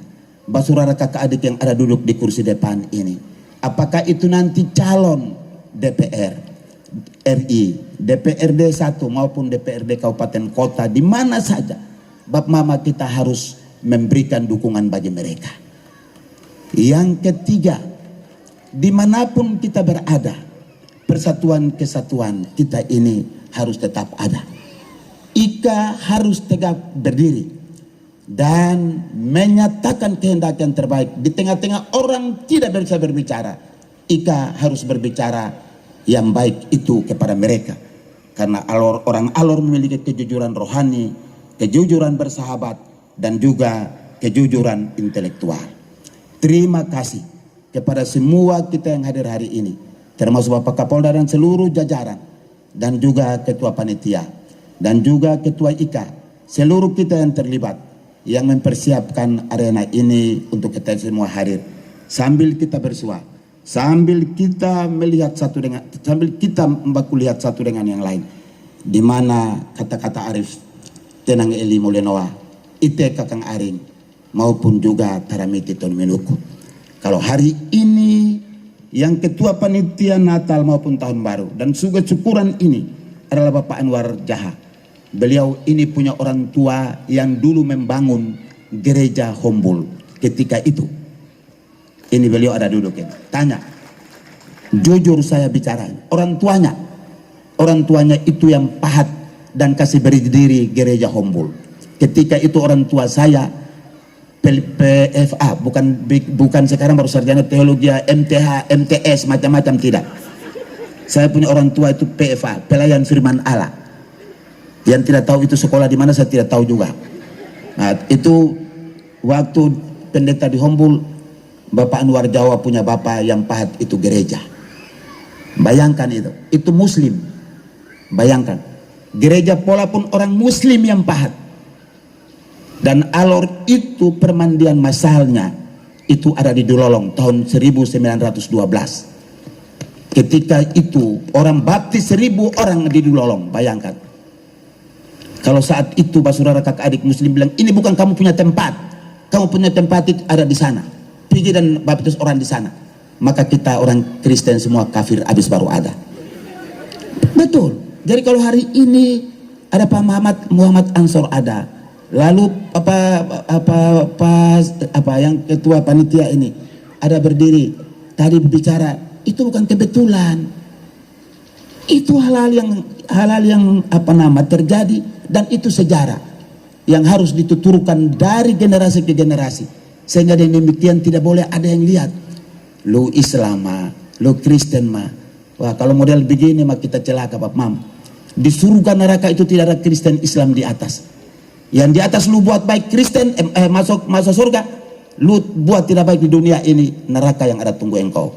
saudara kakak adik yang ada duduk di kursi depan ini, apakah itu nanti calon DPR RI, DPRD 1 maupun DPRD Kabupaten Kota, di mana saja, Bapak Mama, kita harus memberikan dukungan bagi mereka. Yang ketiga, dimanapun kita berada, persatuan kesatuan kita ini harus tetap ada. Ika harus tegak berdiri dan menyatakan kehendak yang terbaik di tengah-tengah orang tidak bisa berbicara. Ika harus berbicara yang baik itu kepada mereka, karena orang Alor memiliki kejujuran rohani, kejujuran bersahabat, dan juga kejujuran intelektual. Terima kasih kepada semua kita yang hadir hari ini, termasuk Bapak Kapolda dan seluruh jajaran, dan juga Ketua Panitia, dan juga Ketua IKA, seluruh kita yang terlibat, yang mempersiapkan arena ini untuk kita semua hadir. Sambil kita bersua, sambil kita melihat sambil kita membaku lihat satu dengan yang lain, di mana kata-kata Arif, tenang Eli Mulenoa, Ite Kakang Aring, maupun juga Taramiti Ton Menuku. Kalau hari ini yang Ketua Panitia Natal maupun Tahun Baru dan juga syukuran ini adalah Bapak Anwar Jaha. Beliau ini punya orang tua yang dulu membangun gereja Hombul ketika itu. Ini beliau ada duduk ini. Tanya, jujur saya bicara, orang tuanya itu yang pahat dan kasih berdiri gereja Hombul. Ketika itu orang tua saya PFA, bukan sekarang baru sarjana teologi, MTH, MTS, macam-macam, tidak. Saya punya orang tua itu PFA, pelayan firman Allah. Yang tidak tahu itu sekolah di mana saya tidak tahu juga. Nah, itu waktu pendeta di Hombul, Bapak Anwar Jawa punya bapak yang pahat itu gereja. Bayangkan itu Muslim. Bayangkan, gereja pola pun orang Muslim yang pahat. Dan Alor itu permandian masalnya itu ada di Dulolong tahun 1912. Ketika itu orang baptis 1000 orang di Dulolong, bayangkan. Kalau saat itu saudara kakak adik Muslim bilang, ini bukan kamu punya tempat, kamu punya tempat itu ada di sana, pergi dan baptis orang di sana. maka kita orang Kristen semua kafir habis baru ada. Betul. Jadi kalau hari ini ada Pak Muhammad Ansor ada, lalu apa yang ketua panitia ini ada berdiri tadi bicara, itu bukan kebetulan. Itu halal yang terjadi, dan itu sejarah yang harus dituturkan dari generasi ke generasi, sehingga dengan demikian tidak boleh ada yang lihat lu Islam mah, lu Kristen mah. Wah, kalau model begini mah kita celaka Pak Mam. Di surga neraka itu tidak ada Kristen Islam di atas. Yang di atas lu buat baik Kristen masuk surga, lu buat tidak baik di dunia ini, neraka yang ada tunggu engkau.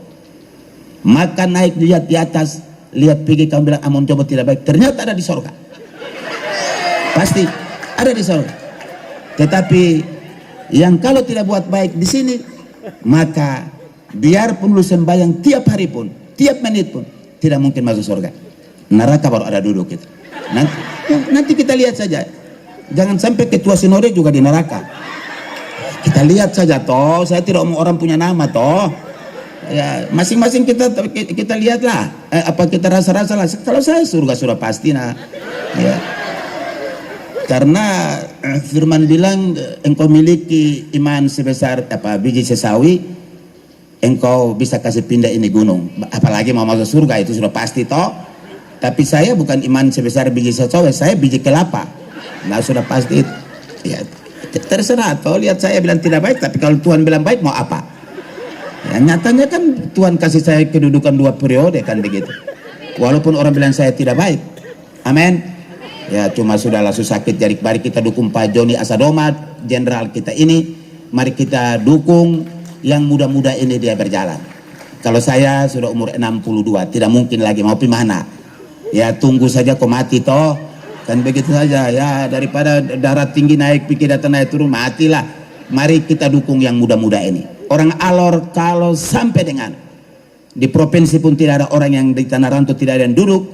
Maka naik lihat di atas, lihat pergi kamu bilang amon coba tidak baik, ternyata ada di surga. Pasti ada di surga. Tetapi yang kalau tidak buat baik di sini, maka biarpun lu sembahyang tiap hari pun, tiap menit pun, tidak mungkin masuk surga. Neraka baru ada duduk kita. Nanti kita lihat saja. Jangan sampai ketua sinode juga di neraka. Kita lihat saja toh. Saya tidak mau orang punya nama toh. Ya, masing-masing kita lihatlah. Apa kita rasa-rasa lah. Kalau saya surga sudah pasti nah. Ya. Karena firman bilang engkau miliki iman sebesar biji sesawi, engkau bisa kasih pindah ini gunung. Apalagi mau masuk surga itu sudah pasti toh. Tapi saya bukan iman sebesar biji sesawi, saya biji kelapa. Nah sudah pasti. Ya, terserah toh, lihat saya bilang tidak baik, tapi kalau Tuhan bilang baik mau apa? Ya, nyatanya kan Tuhan kasih saya kedudukan 2 periode kan begitu. Walaupun orang bilang saya tidak baik. Amin. Ya cuma sudahlah sakit, jadi mari kita dukung Pak Joni Asadomat, jenderal kita ini. Mari kita dukung yang muda-muda ini dia berjalan. Kalau saya sudah umur 62, tidak mungkin lagi mau mana. Ya tunggu saja kau mati toh. Kan begitu saja ya, daripada darah tinggi naik pikir datang naik turun, matilah. Mari kita dukung yang muda-muda ini. Orang Alor kalau sampai dengan di provinsi pun tidak ada orang yang di Tanah Rantau tidak ada yang duduk,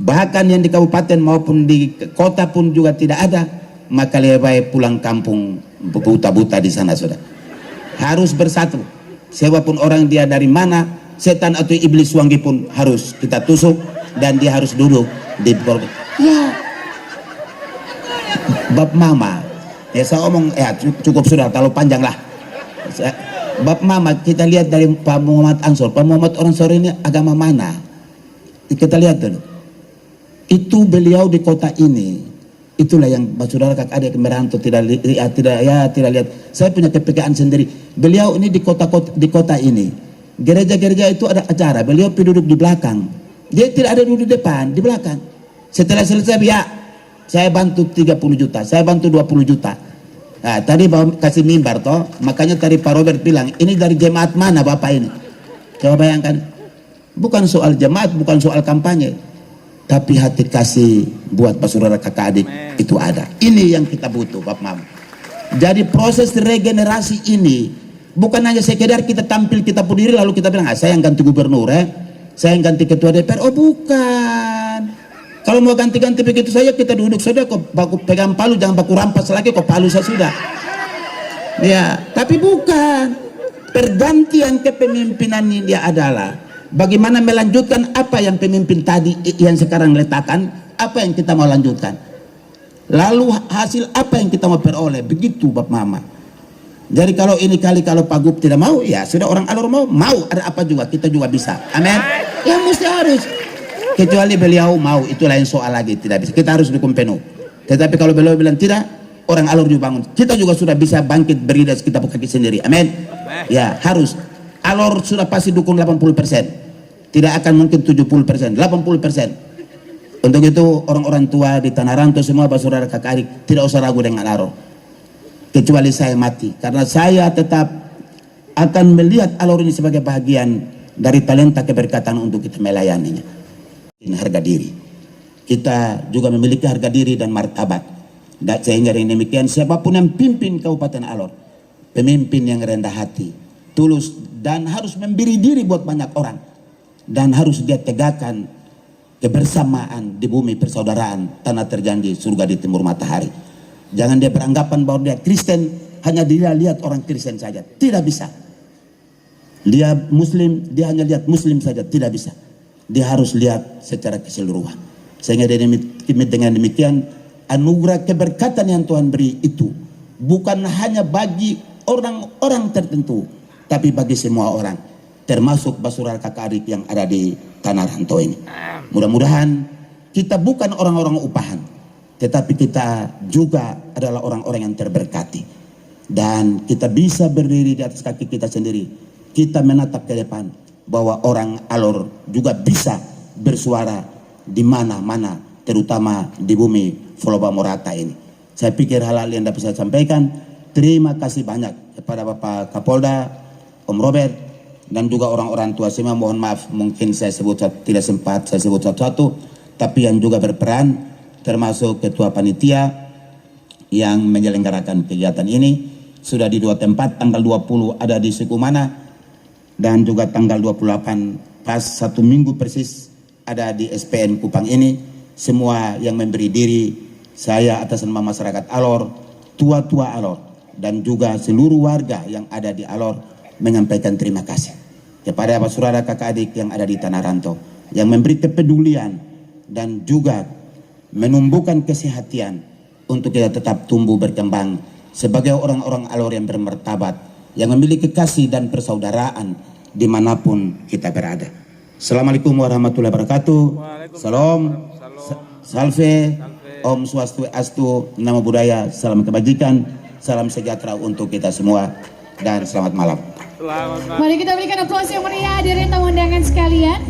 bahkan yang di kabupaten maupun di kota pun juga tidak ada, maka lebih baik pulang kampung buta-buta di sana sudah. Harus bersatu. Siapapun orang dia dari mana, setan atau iblis wangi pun harus kita tusuk, dan dia harus duduk di ya. Bab mama ya saya omong ya cukup sudah, terlalu panjang lah. Bab mama kita lihat dari Pak Muhammad Ansor. Pak Muhammad Ansor ini agama mana? Kita lihat dulu. Itu beliau di kota ini, itulah yang saudara kakak adik merantau tidak lihat. Saya punya kepekaan sendiri. Beliau ini di kota ini, gereja-gereja itu ada acara, beliau duduk di belakang. Dia tidak ada duduk depan, di belakang. Setelah selesai ya saya bantu 30 juta, saya bantu 20 juta. Nah, tadi kasih mimbar toh, makanya tadi Pak Robert bilang ini dari jemaat mana Bapak ini. Coba bayangkan, bukan soal jemaat, bukan soal kampanye, tapi hati kasih buat saudara kakak adik itu ada. Ini yang kita butuh Bapak Mam. Jadi proses regenerasi ini bukan hanya sekedar kita tampil kita berdiri lalu kita bilang saya yang ganti gubernur saya yang ganti ketua DPR. Oh bukan. Kalau mau ganti-ganti begitu saja kita duduk saja, kok baku pegang palu, jangan baku rampas lagi, kok palu saya sudah. Ya, tapi bukan. Pergantian kepemimpinan ini dia adalah bagaimana melanjutkan apa yang pemimpin tadi yang sekarang letakkan, apa yang kita mau lanjutkan. Lalu hasil apa yang kita mau peroleh, begitu Bapak Mama. Jadi kalau ini kalau Pak Gub tidak mau, ya sudah orang Alor mau ada apa juga, kita juga bisa. Amin. Ya mesti harus. Kecuali beliau mau, itu lain soal lagi, tidak bisa. Kita harus dukung penuh. Tetapi kalau beliau bilang tidak, orang Alor juga bangun. Kita juga sudah bisa bangkit berdiri kita buka kaki sendiri. Amin. Ya harus. Alor sudah pasti dukung 80%. Tidak akan mungkin 70%, 80%. Untuk itu orang-orang tua di Tanah Rantau semua, saudara kakak adik, tidak usah ragu dengan Alor. Kecuali saya mati, karena saya tetap akan melihat Alor ini sebagai bagian dari talenta keberkatan untuk kita melayaninya. Ini harga diri. Kita juga memiliki harga diri dan martabat. Dan sehingga dengan demikian siapapun yang pimpin Kabupaten Alor, pemimpin yang rendah hati, tulus, dan harus memberi diri buat banyak orang, dan harus dia tegakkan kebersamaan di bumi persaudaraan, tanah terjanji, surga di timur matahari. Jangan dia beranggapan bahwa dia Kristen hanya dia lihat orang Kristen saja. Tidak bisa. Dia Muslim, dia hanya lihat Muslim saja, tidak bisa. Dia harus lihat secara keseluruhan. Sehingga dengan demikian anugerah keberkatan yang Tuhan beri itu bukan hanya bagi orang-orang tertentu, tapi bagi semua orang, termasuk saudara kakak adik yang ada di tanah rantau ini. Mudah-mudahan kita bukan orang-orang upahan, tetapi kita juga adalah orang-orang yang terberkati. Dan kita bisa berdiri di atas kaki kita sendiri. Kita menatap ke depan bahwa orang Alor juga bisa bersuara di mana-mana, terutama di bumi Foloba Morata ini. Saya pikir hal-hal yang dapat saya sampaikan. Terima kasih banyak kepada Bapak Kapolda, Om Robert, dan juga orang-orang tua semua. Mohon maaf mungkin saya tidak sempat saya sebut satu-satu, tapi yang juga berperan termasuk ketua panitia yang menyelenggarakan kegiatan ini. Sudah di 2 tempat, tanggal 20 ada di suku mana, dan juga tanggal 28 pas 1 minggu persis ada di SPN Kupang ini. Semua yang memberi diri, saya atas nama masyarakat Alor, tua-tua Alor, dan juga seluruh warga yang ada di Alor menyampaikan terima kasih kepada saudara kakak adik yang ada di tanah rantau yang memberi kepedulian dan juga menumbuhkan kesehatan untuk kita tetap tumbuh berkembang sebagai orang-orang Alor yang bermartabat, yang memiliki kasih dan persaudaraan dimanapun kita berada. Assalamualaikum warahmatullahi wabarakatuh. Salam, salve, Om Swastiastu, Namo Buddhaya, salam kebajikan, salam sejahtera untuk kita semua, dan selamat malam. Mari kita berikan aplaus yang meriah hadirin tamu undangan sekalian.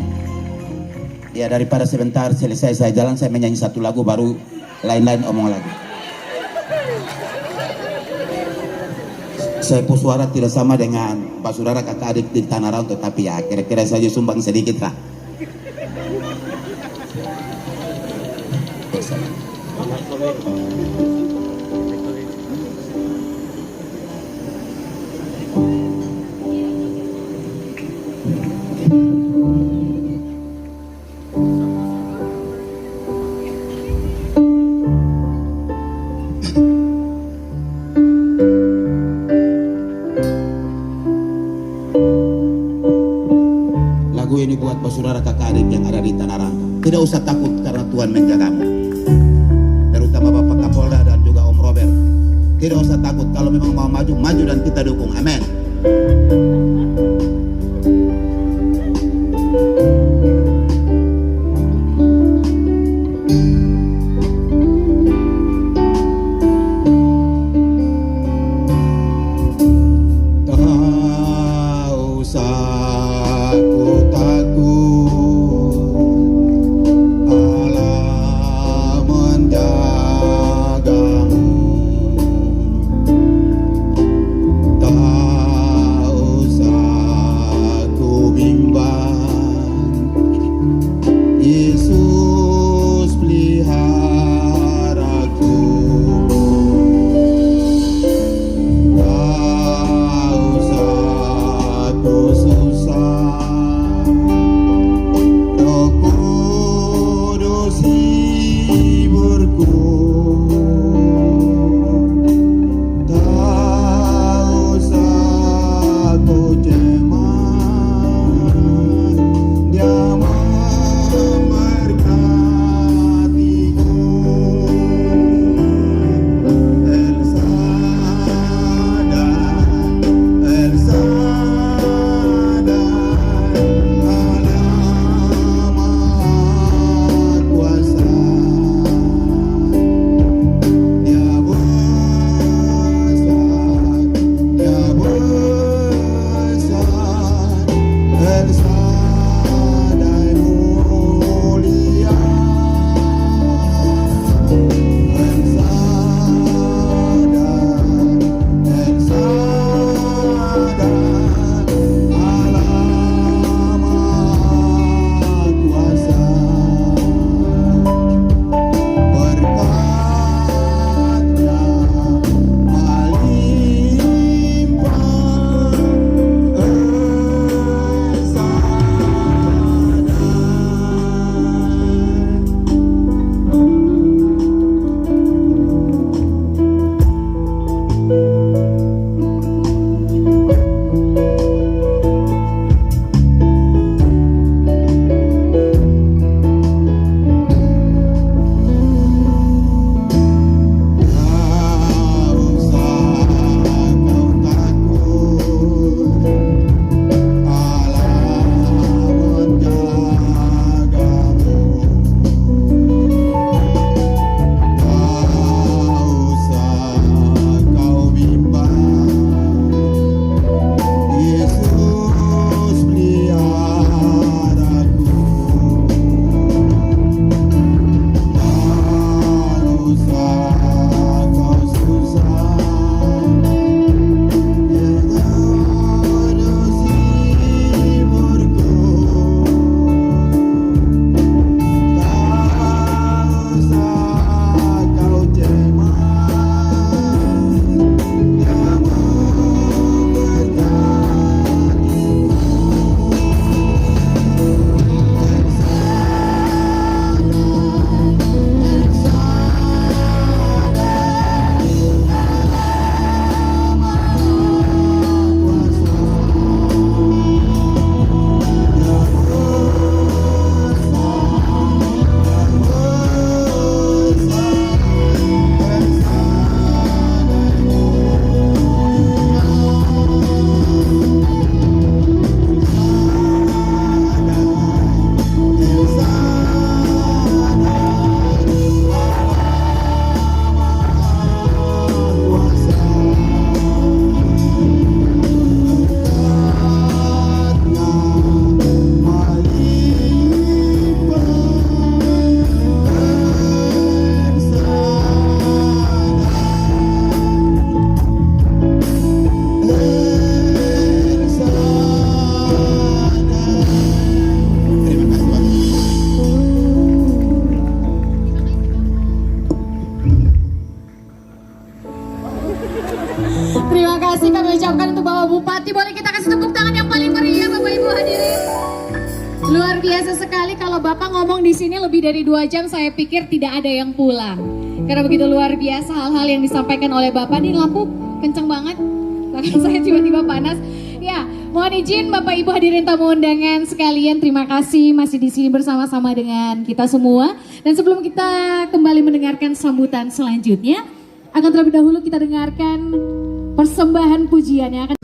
Ya, daripada sebentar selesai saya jalan, saya menyanyi satu lagu baru lain-lain omong lagi. Saya pun suara tidak sama dengan Pak Saudara kakak adik di tanah rantau, tapi ya kira-kira saja sumbang sedikit lah. Lagu ini buat saudara kakak adik yang ada di tanah rantau. Tidak usah takut karena Tuhan menjagamu. Terutama Bapak Kapolda dan juga Om Robert. Tidak usah takut, kalau memang mau maju, maju dan kita dukung. Amin. Nanti boleh kita kasih tepuk tangan yang paling meriah Bapak Ibu hadirin. Luar biasa sekali kalau Bapak ngomong di sini lebih dari 2 jam, saya pikir tidak ada yang pulang. Karena begitu luar biasa hal-hal yang disampaikan oleh Bapak. Ini lampu kenceng banget, bahkan saya tiba-tiba panas. Ya, mohon izin Bapak Ibu hadirin tamu undangan sekalian, terima kasih masih di sini bersama-sama dengan kita semua. Dan sebelum kita kembali mendengarkan sambutan selanjutnya, akan terlebih dahulu kita dengarkan persembahan pujian yang akan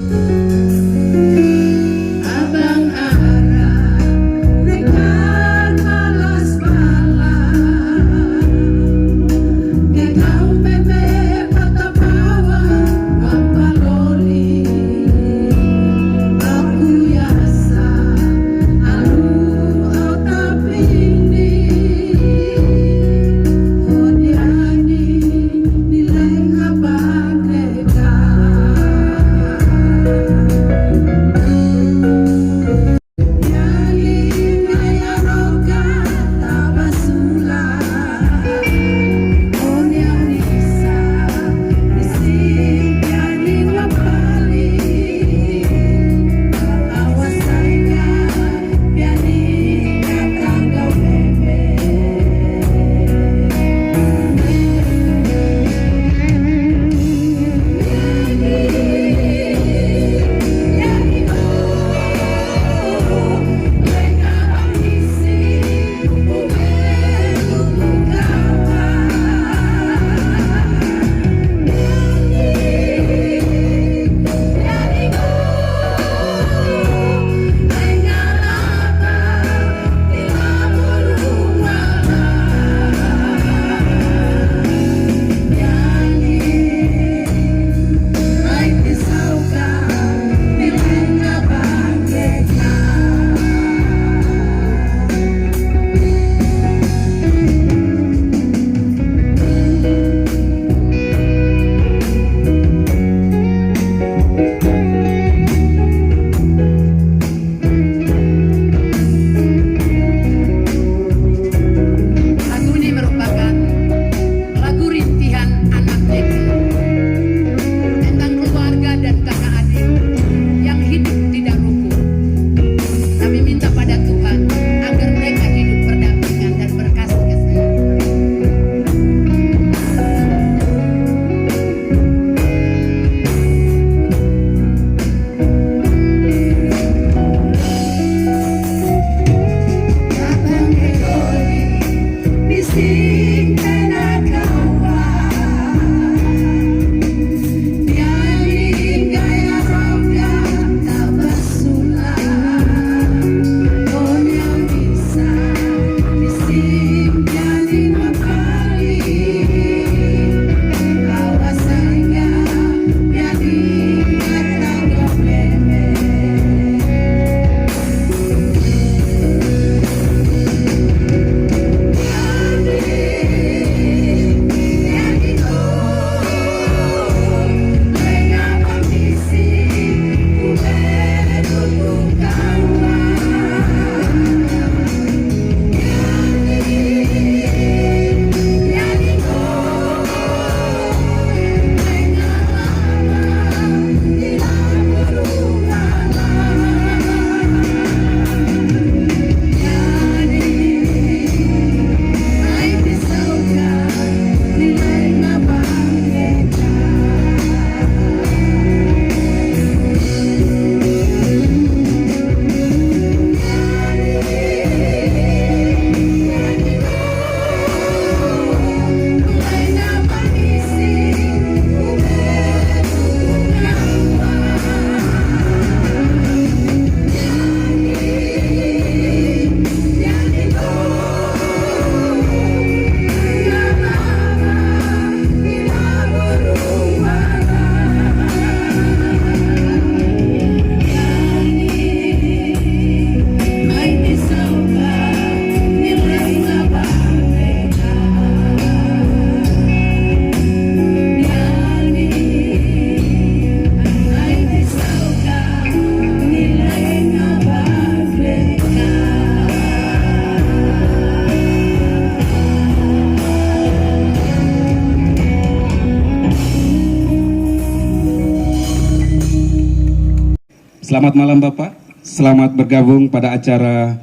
Selamat malam Bapak, selamat bergabung pada acara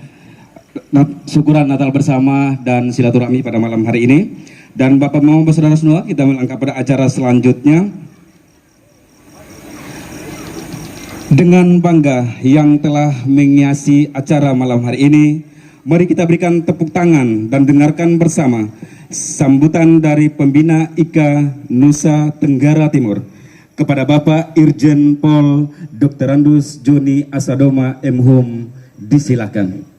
syukuran Natal bersama dan silaturahmi pada malam hari ini. Dan Bapak mau saudara semua, kita melangkah pada acara selanjutnya. Dengan bangga yang telah menghiasi acara malam hari ini, mari kita berikan tepuk tangan dan dengarkan bersama sambutan dari Pembina IKA Nusa Tenggara Timur kepada Bapak Irjen Pol Dr. Andus Joni Asadoma M.Hum. Disilakan.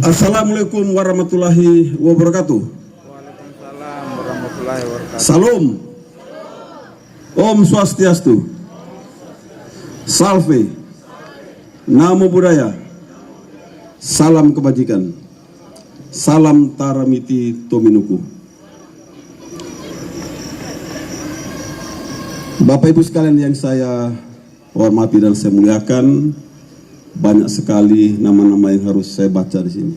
Assalamualaikum warahmatullahi wabarakatuh. Waalaikumsalam warahmatullahi wabarakatuh. Salam. Om Swastiastu. Salve. Namo Buddhaya. Salam kebajikan. Salam Taramiti Tominuku. Bapak Ibu sekalian yang saya hormati dan saya muliakan, banyak sekali nama-nama yang harus saya baca di sini.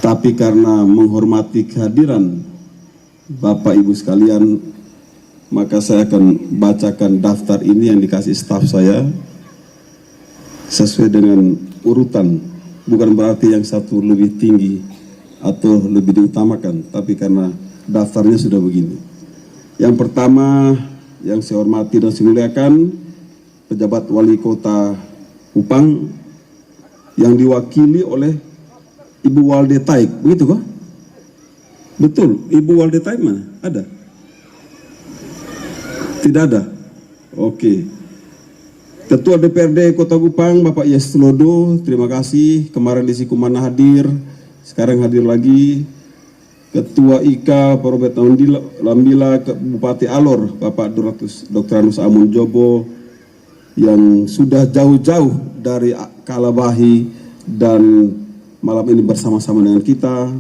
Tapi karena menghormati kehadiran Bapak Ibu sekalian, maka saya akan bacakan daftar ini yang dikasih staf saya sesuai dengan urutan. Bukan berarti yang satu lebih tinggi atau lebih diutamakan, tapi karena daftarnya sudah begini. Yang pertama yang saya hormati dan saya muliakan, pejabat wali kota Kupang yang diwakili oleh Ibu Walde Taik, begitu kok? Betul, Ibu Walde Taik mana? Ada? Tidak ada? Oke. Ketua DPRD Kota Kupang, Bapak Yeslodo, terima kasih. Kemarin di Sikumana hadir, sekarang hadir lagi. Ketua IKA Porobet Lambila, Bupati Alor, Bapak Dr. Anus Amun Jobo, yang sudah jauh-jauh dari Kalabahi dan malam ini bersama-sama dengan kita.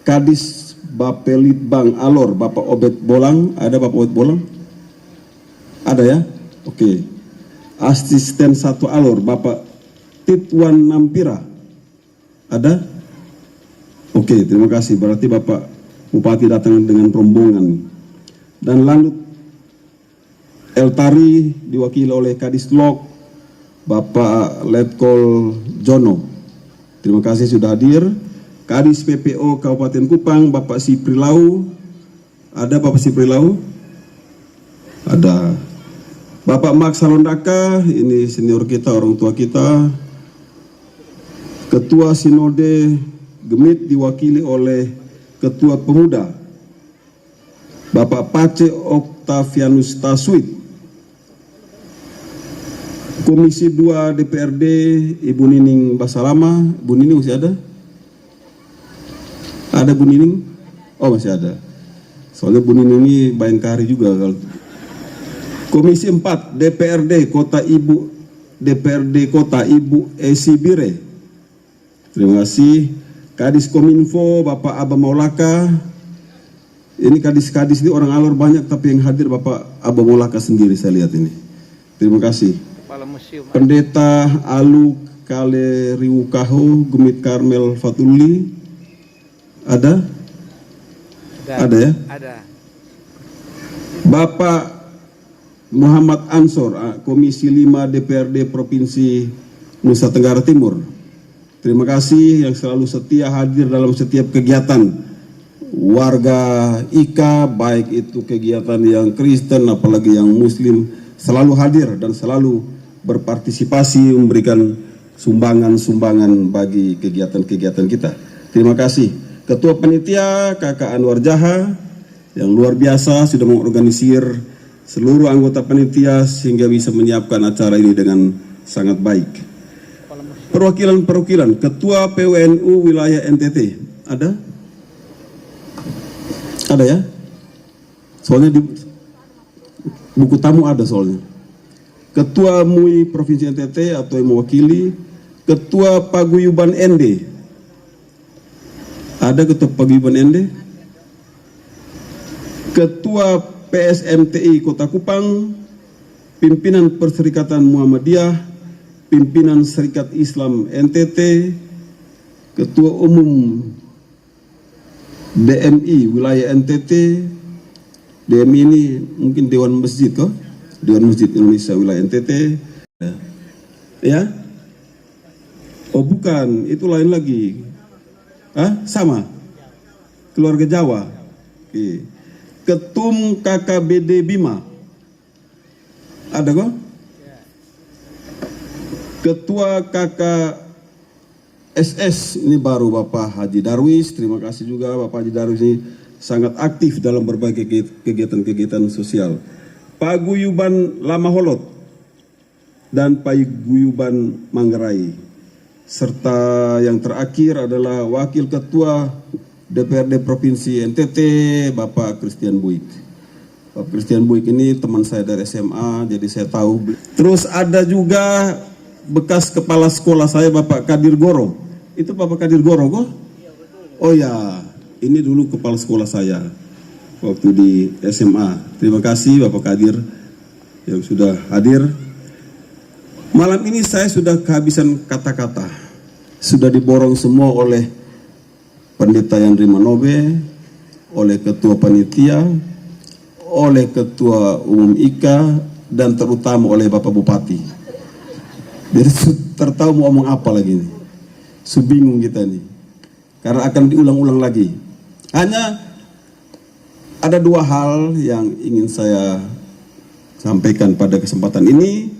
Kadis Bapelitbang Alor, Bapak Obed Bolang, ada Bapak Obed Bolang? Ada ya? Oke. Asisten 1 Alor, Bapak Titwan Nampira, ada? Oke, terima kasih. Berarti Bapak Bupati datang dengan rombongan. Dan lanjut Eltari diwakili oleh Kadis Lok, Bapak Letkol Jono. Terima kasih sudah hadir. Kadis PPO Kabupaten Kupang, Bapak Siprilau. Ada Bapak Siprilau? Ada. Bapak Max Salondaka, ini senior kita, orang tua kita. Ketua Sinode Gemit diwakili oleh Ketua Pemuda, Bapak Pace Octavianus Taswid. Komisi 2 DPRD Ibu Nining Basalama. Bu Nining masih ada? Ada Bu Nining? Oh masih ada. Soalnya Bu Nining ini Bayangkari juga. Komisi 4 DPRD Kota Ibu Esi Bire. Terima kasih. Kadis Kominfo Bapak Abah Maulaka. Ini kadis-kadis ini orang Alor banyak, tapi yang hadir Bapak Abah Maulaka sendiri saya lihat ini. Terima kasih. Pendeta Alu Kale Riwukaho Gemit Karmel Fatuli. Ada? Ada ya? Ada. Bapak Muhammad Ansor, Komisi 5 DPRD Provinsi Nusa Tenggara Timur. Terima kasih yang selalu setia hadir dalam setiap kegiatan warga IKA, baik itu kegiatan yang Kristen apalagi yang Muslim, selalu hadir dan selalu berpartisipasi memberikan sumbangan-sumbangan bagi kegiatan-kegiatan kita. Terima kasih. Ketua Panitia Kakak Anwar Jaha yang luar biasa sudah mengorganisir seluruh anggota panitia sehingga bisa menyiapkan acara ini dengan sangat baik. Perwakilan-perwakilan, Ketua PWNU Wilayah NTT, ada? Ada ya? Soalnya di buku tamu ada soalnya. Ketua MUI Provinsi NTT atau yang mewakili, Ketua Paguyuban ND, Ada Ketua Paguyuban ND, Ketua PSMTI Kota Kupang, Pimpinan Perserikatan Muhammadiyah, Pimpinan Serikat Islam NTT, Ketua Umum DMI Wilayah NTT. DMI ini mungkin Dewan Masjid kok, Dewan Masjid Indonesia Wilayah NTT. Ya? Oh bukan, itu lain lagi. Sama, keluarga Jawa. Oke. Ketum KKBD Bima, ada kok? Ketua KKSS ini baru Bapak Haji Darwis. Terima kasih juga Bapak Haji Darwis ini sangat aktif dalam berbagai kegiatan-kegiatan sosial. Paguyuban Lamaholot dan Paguyuban Manggarai. Serta yang terakhir adalah Wakil Ketua DPRD Provinsi NTT, Bapak Christian Buik. Bapak Christian Buik ini teman saya dari SMA, jadi saya tahu. Terus ada juga bekas kepala sekolah saya, Bapak Kadir Goro. Itu Bapak Kadir Goro kok? Oh ya, ini dulu kepala sekolah saya waktu di SMA. Terima kasih Bapak Kadir yang sudah hadir. Malam ini saya sudah kehabisan kata-kata. Sudah diborong semua oleh Pendeta Yandri Manobe, oleh Ketua Panitia, oleh Ketua Umum IKA, dan terutama oleh Bapak Bupati. Jadi tertahu mau ngomong apa lagi nih. Bingung kita nih. Karena akan diulang-ulang lagi. Hanya ada dua hal yang ingin saya sampaikan pada kesempatan ini.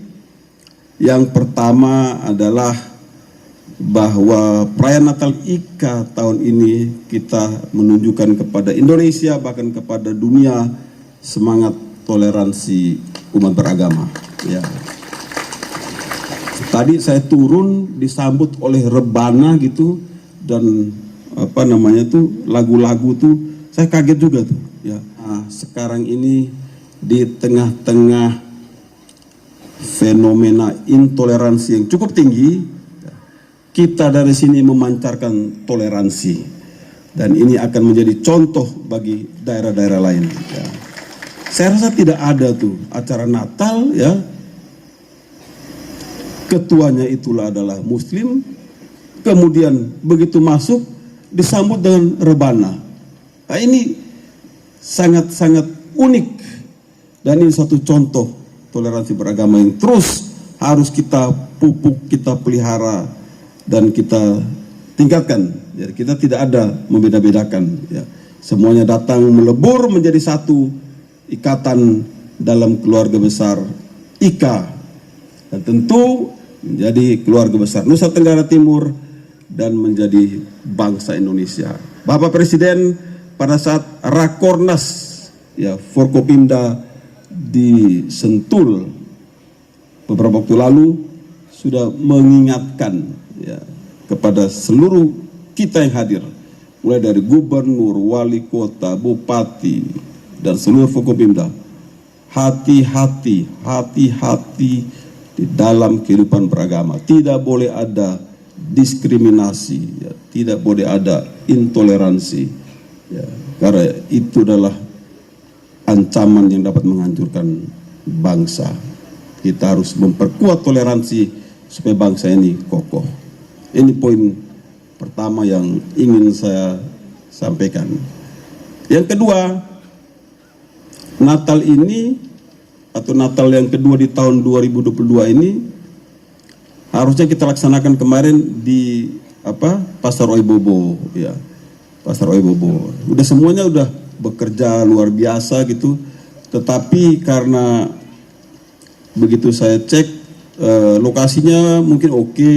Yang pertama adalah bahwa perayaan Natal IKA tahun ini kita menunjukkan kepada Indonesia, bahkan kepada dunia, semangat toleransi umat beragama. Ya. Tadi saya turun disambut oleh rebana gitu, dan apa namanya tuh lagu-lagu tuh saya kaget juga tuh. Ya. Nah, sekarang ini di tengah-tengah fenomena intoleransi yang cukup tinggi, kita dari sini memancarkan toleransi, dan ini akan menjadi contoh bagi daerah-daerah lain. Ya. Saya rasa tidak ada tuh acara Natal ya, ketuanya itulah adalah Muslim, kemudian begitu masuk disambut dengan rebana. Nah, ini sangat-sangat unik, dan ini satu contoh toleransi beragama yang terus harus kita pupuk, kita pelihara, dan kita tingkatkan. Ya, kita tidak ada membeda-bedakan. Ya. Semuanya datang melebur menjadi satu ikatan dalam keluarga besar IKA. Dan tentu menjadi keluarga besar Nusa Tenggara Timur dan menjadi bangsa Indonesia. Bapak Presiden pada saat Rakornas ya Forkopimda di Sentul beberapa waktu lalu sudah mengingatkan ya, kepada seluruh kita yang hadir, mulai dari gubernur, wali kota, bupati, dan seluruh Forkopimda, hati-hati di dalam kehidupan beragama. Tidak boleh ada diskriminasi, ya, tidak boleh ada intoleransi, ya, karena itu adalah ancaman yang dapat menghancurkan bangsa. Kita harus memperkuat toleransi supaya bangsa ini kokoh. Ini poin pertama yang ingin saya sampaikan. Yang kedua, Natal ini atau Natal yang kedua di tahun 2022 ini harusnya kita laksanakan kemarin di Pasar Oibobo ya. Pasar Oibobo. Udah semuanya udah bekerja luar biasa gitu, tetapi karena begitu saya cek lokasinya mungkin oke,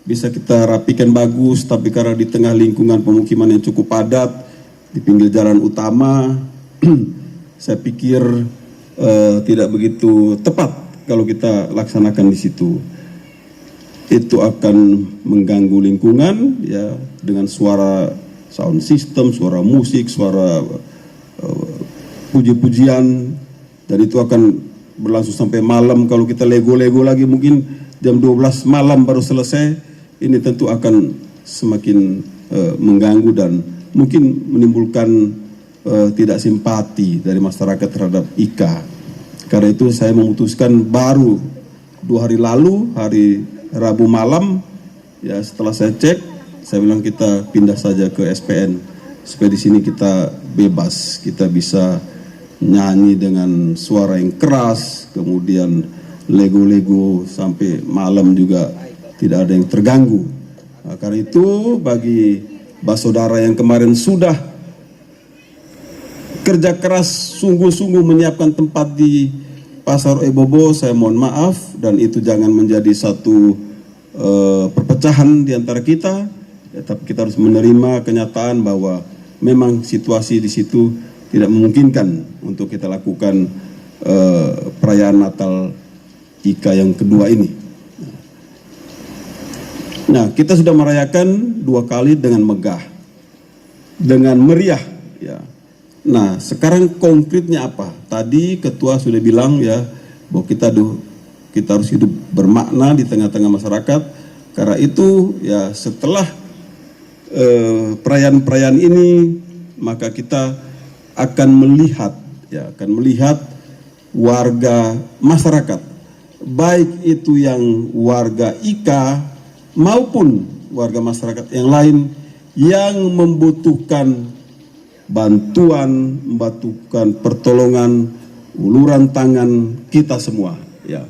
bisa kita rapikan bagus, tapi karena di tengah lingkungan pemukiman yang cukup padat di pinggir jalan utama saya pikir tidak begitu tepat kalau kita laksanakan di situ. Itu akan mengganggu lingkungan ya, dengan suara sound system, suara musik, suara puji-pujian, dan itu akan berlangsung sampai malam. Kalau kita lego-lego lagi mungkin jam 12 malam baru selesai, ini tentu akan semakin mengganggu dan mungkin menimbulkan tidak simpati dari masyarakat terhadap IKA. Karena itu saya memutuskan baru 2 hari lalu, hari Rabu malam, ya setelah saya cek, saya bilang kita pindah saja ke SPN supaya di sini kita bebas, kita bisa nyanyi dengan suara yang keras, kemudian lego-lego sampai malam juga tidak ada yang terganggu. Nah, karena itu bagi saudara yang kemarin sudah kerja keras sungguh-sungguh menyiapkan tempat di Pasar Ebobo, saya mohon maaf, dan itu jangan menjadi satu perpecahan di antara kita, ya, tapi kita harus menerima kenyataan bahwa memang situasi di situ tidak memungkinkan untuk kita lakukan perayaan Natal IKA yang kedua ini. Nah, kita sudah merayakan 2 kali dengan megah, dengan meriah, ya. Nah, sekarang konkretnya apa? Tadi ketua sudah bilang ya bahwa kita harus hidup bermakna di tengah-tengah masyarakat. Karena itu ya setelah perayaan-perayaan ini maka kita akan melihat warga masyarakat, baik itu yang warga IKA maupun warga masyarakat yang lain yang membutuhkan bantuan, membutuhkan pertolongan, uluran tangan kita semua, ya.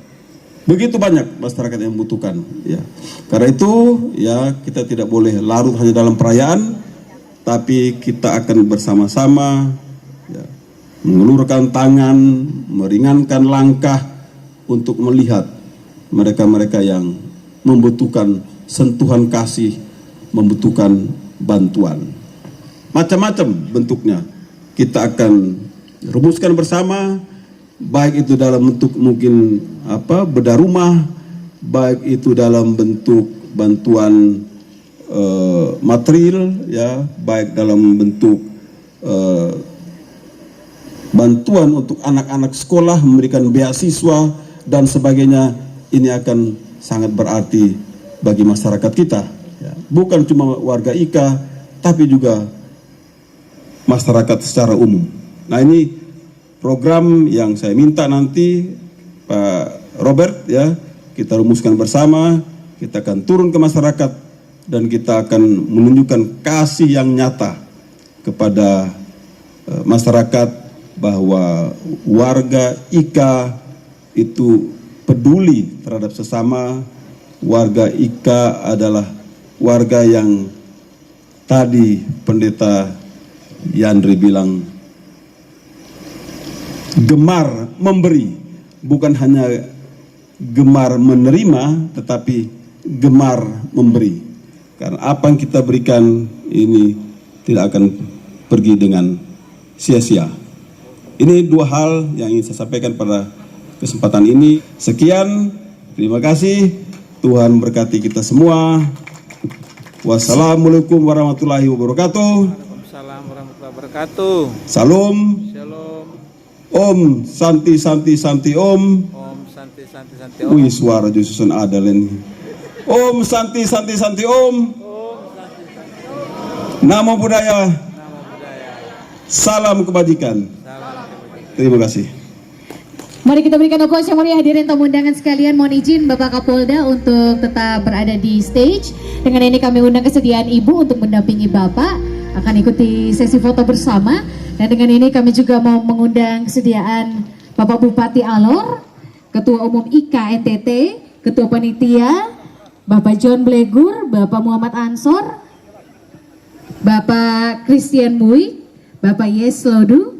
Begitu banyak masyarakat yang membutuhkan, ya. Karena itu, ya, kita tidak boleh larut hanya dalam perayaan, tapi kita akan bersama-sama, ya, mengulurkan tangan, meringankan langkah untuk melihat mereka-mereka yang membutuhkan sentuhan kasih, membutuhkan bantuan. Macam-macam bentuknya kita akan rumuskan bersama, baik itu dalam bentuk mungkin bedah rumah, baik itu dalam bentuk bantuan material, ya, baik dalam bentuk bantuan untuk anak-anak sekolah, memberikan beasiswa dan sebagainya. Ini akan sangat berarti bagi masyarakat kita, ya. Bukan cuma warga IKA, tapi juga masyarakat secara umum. Nah, ini program yang saya minta nanti Pak Robert, ya, kita rumuskan bersama, kita akan turun ke masyarakat dan kita akan menunjukkan kasih yang nyata kepada masyarakat bahwa warga IKA itu peduli terhadap sesama. Warga IKA adalah warga yang tadi Pendeta Yandri bilang gemar memberi, bukan hanya gemar menerima, tetapi gemar memberi. Karena apa yang kita berikan ini tidak akan pergi dengan sia-sia. Ini 2 hal yang ingin saya sampaikan pada kesempatan ini. Sekian, terima kasih. Tuhan berkati kita semua. Wassalamualaikum warahmatullahi wabarakatuh. Waalaikumsalam warahmatullahi wabarakatuh. Salam. Shalom. Om Santi Santi Santi Om. Om Santi Santi Santi Om. Wih, suara Yesusan ada ini. Om Santi Santi Santi Om. Namo Buddhaya. Nama budaya. Salam kebajikan. Salam. Terima kasih. Mari kita berikan aplaus yang meriah hadirin tamu undangan sekalian. Mohon izin Bapak Kapolda untuk tetap berada di stage. Dengan ini kami undang kesediaan Ibu untuk mendampingi Bapak, akan ikuti sesi foto bersama. Dan dengan ini kami juga mau mengundang kesediaan Bapak Bupati Alor, Ketua Umum IKA NTT, Ketua Panitia, Bapak John Blegur, Bapak Muhammad Ansor, Bapak Christian Mui, Bapak Yes Lodu,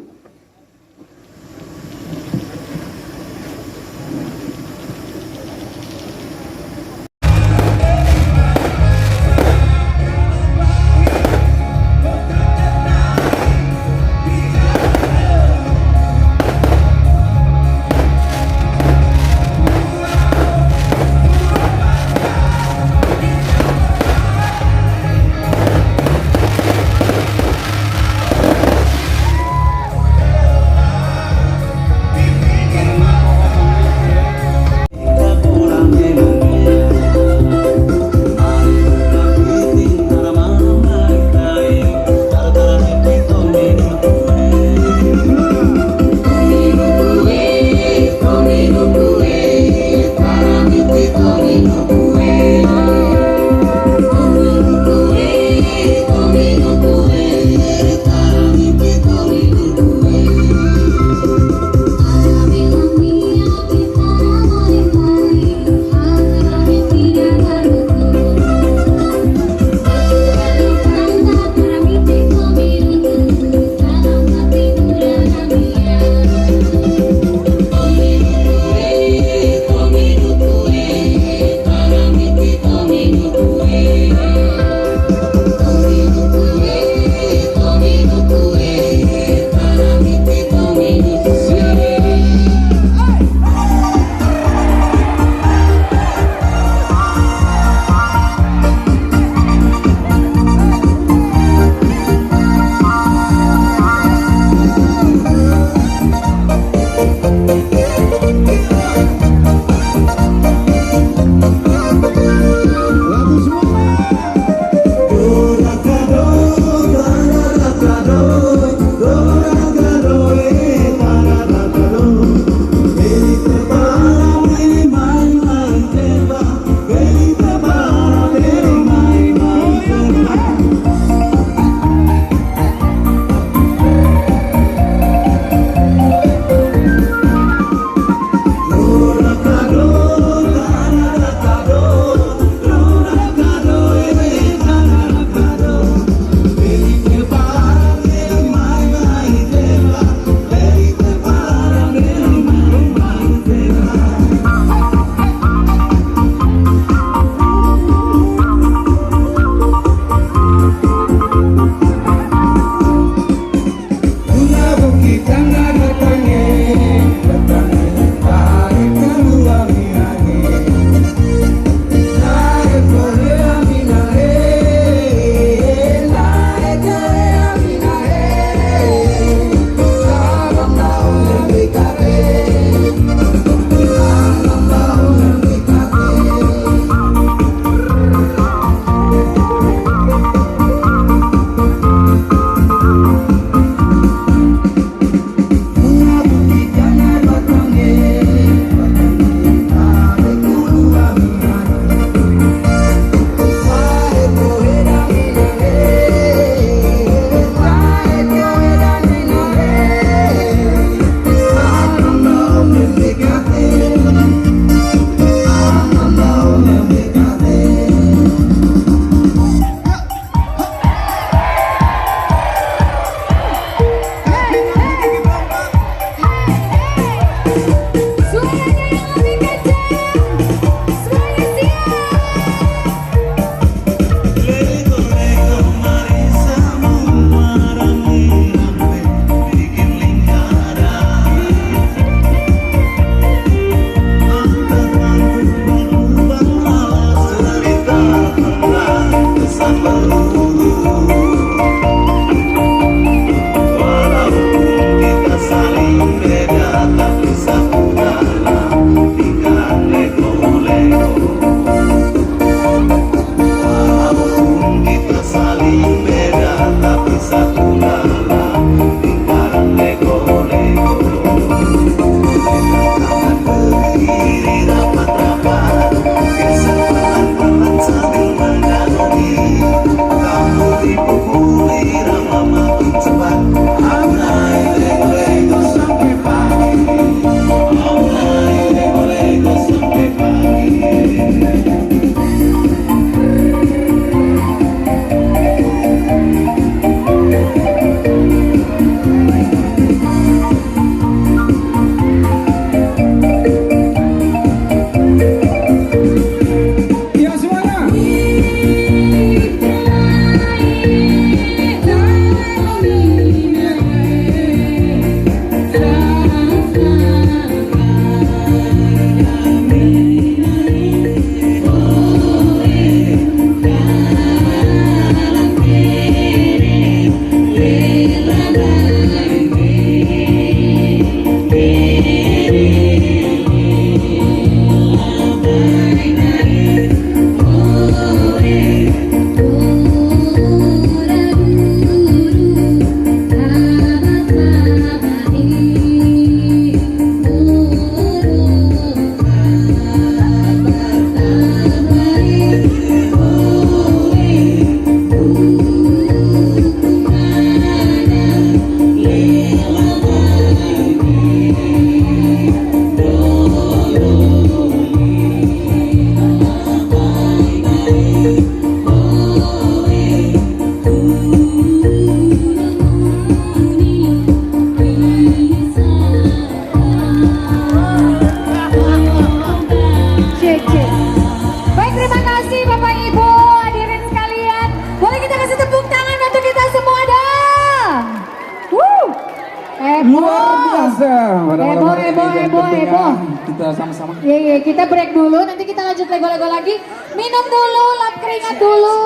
pada malam Heboh, hari ini. heboh, Dan heboh, tentunya heboh. Kita sama-sama. Iya, kita break dulu, nanti kita lanjut lego-lego lagi. Minum dulu, lap keringat dulu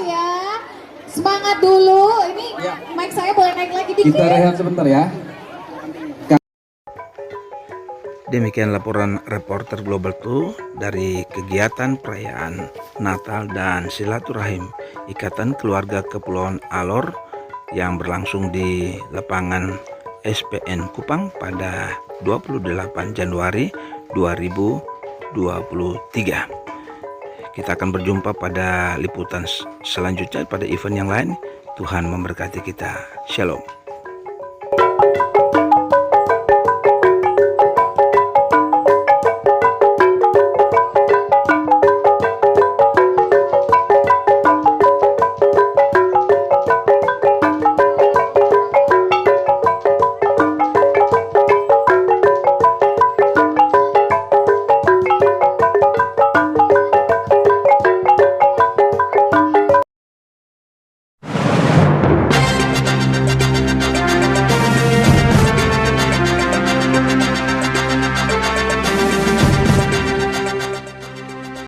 ya. Semangat dulu. Ini mic saya boleh naik lagi dikit. Kita rehat sebentar ya. Demikian laporan reporter Global 2 dari kegiatan perayaan Natal dan Silaturahim Ikatan Keluarga Kepulauan Alor yang berlangsung di lapangan SPN Kupang pada 28 Januari 2023. Kita akan berjumpa pada liputan selanjutnya pada event yang lain. Tuhan memberkati kita. Shalom.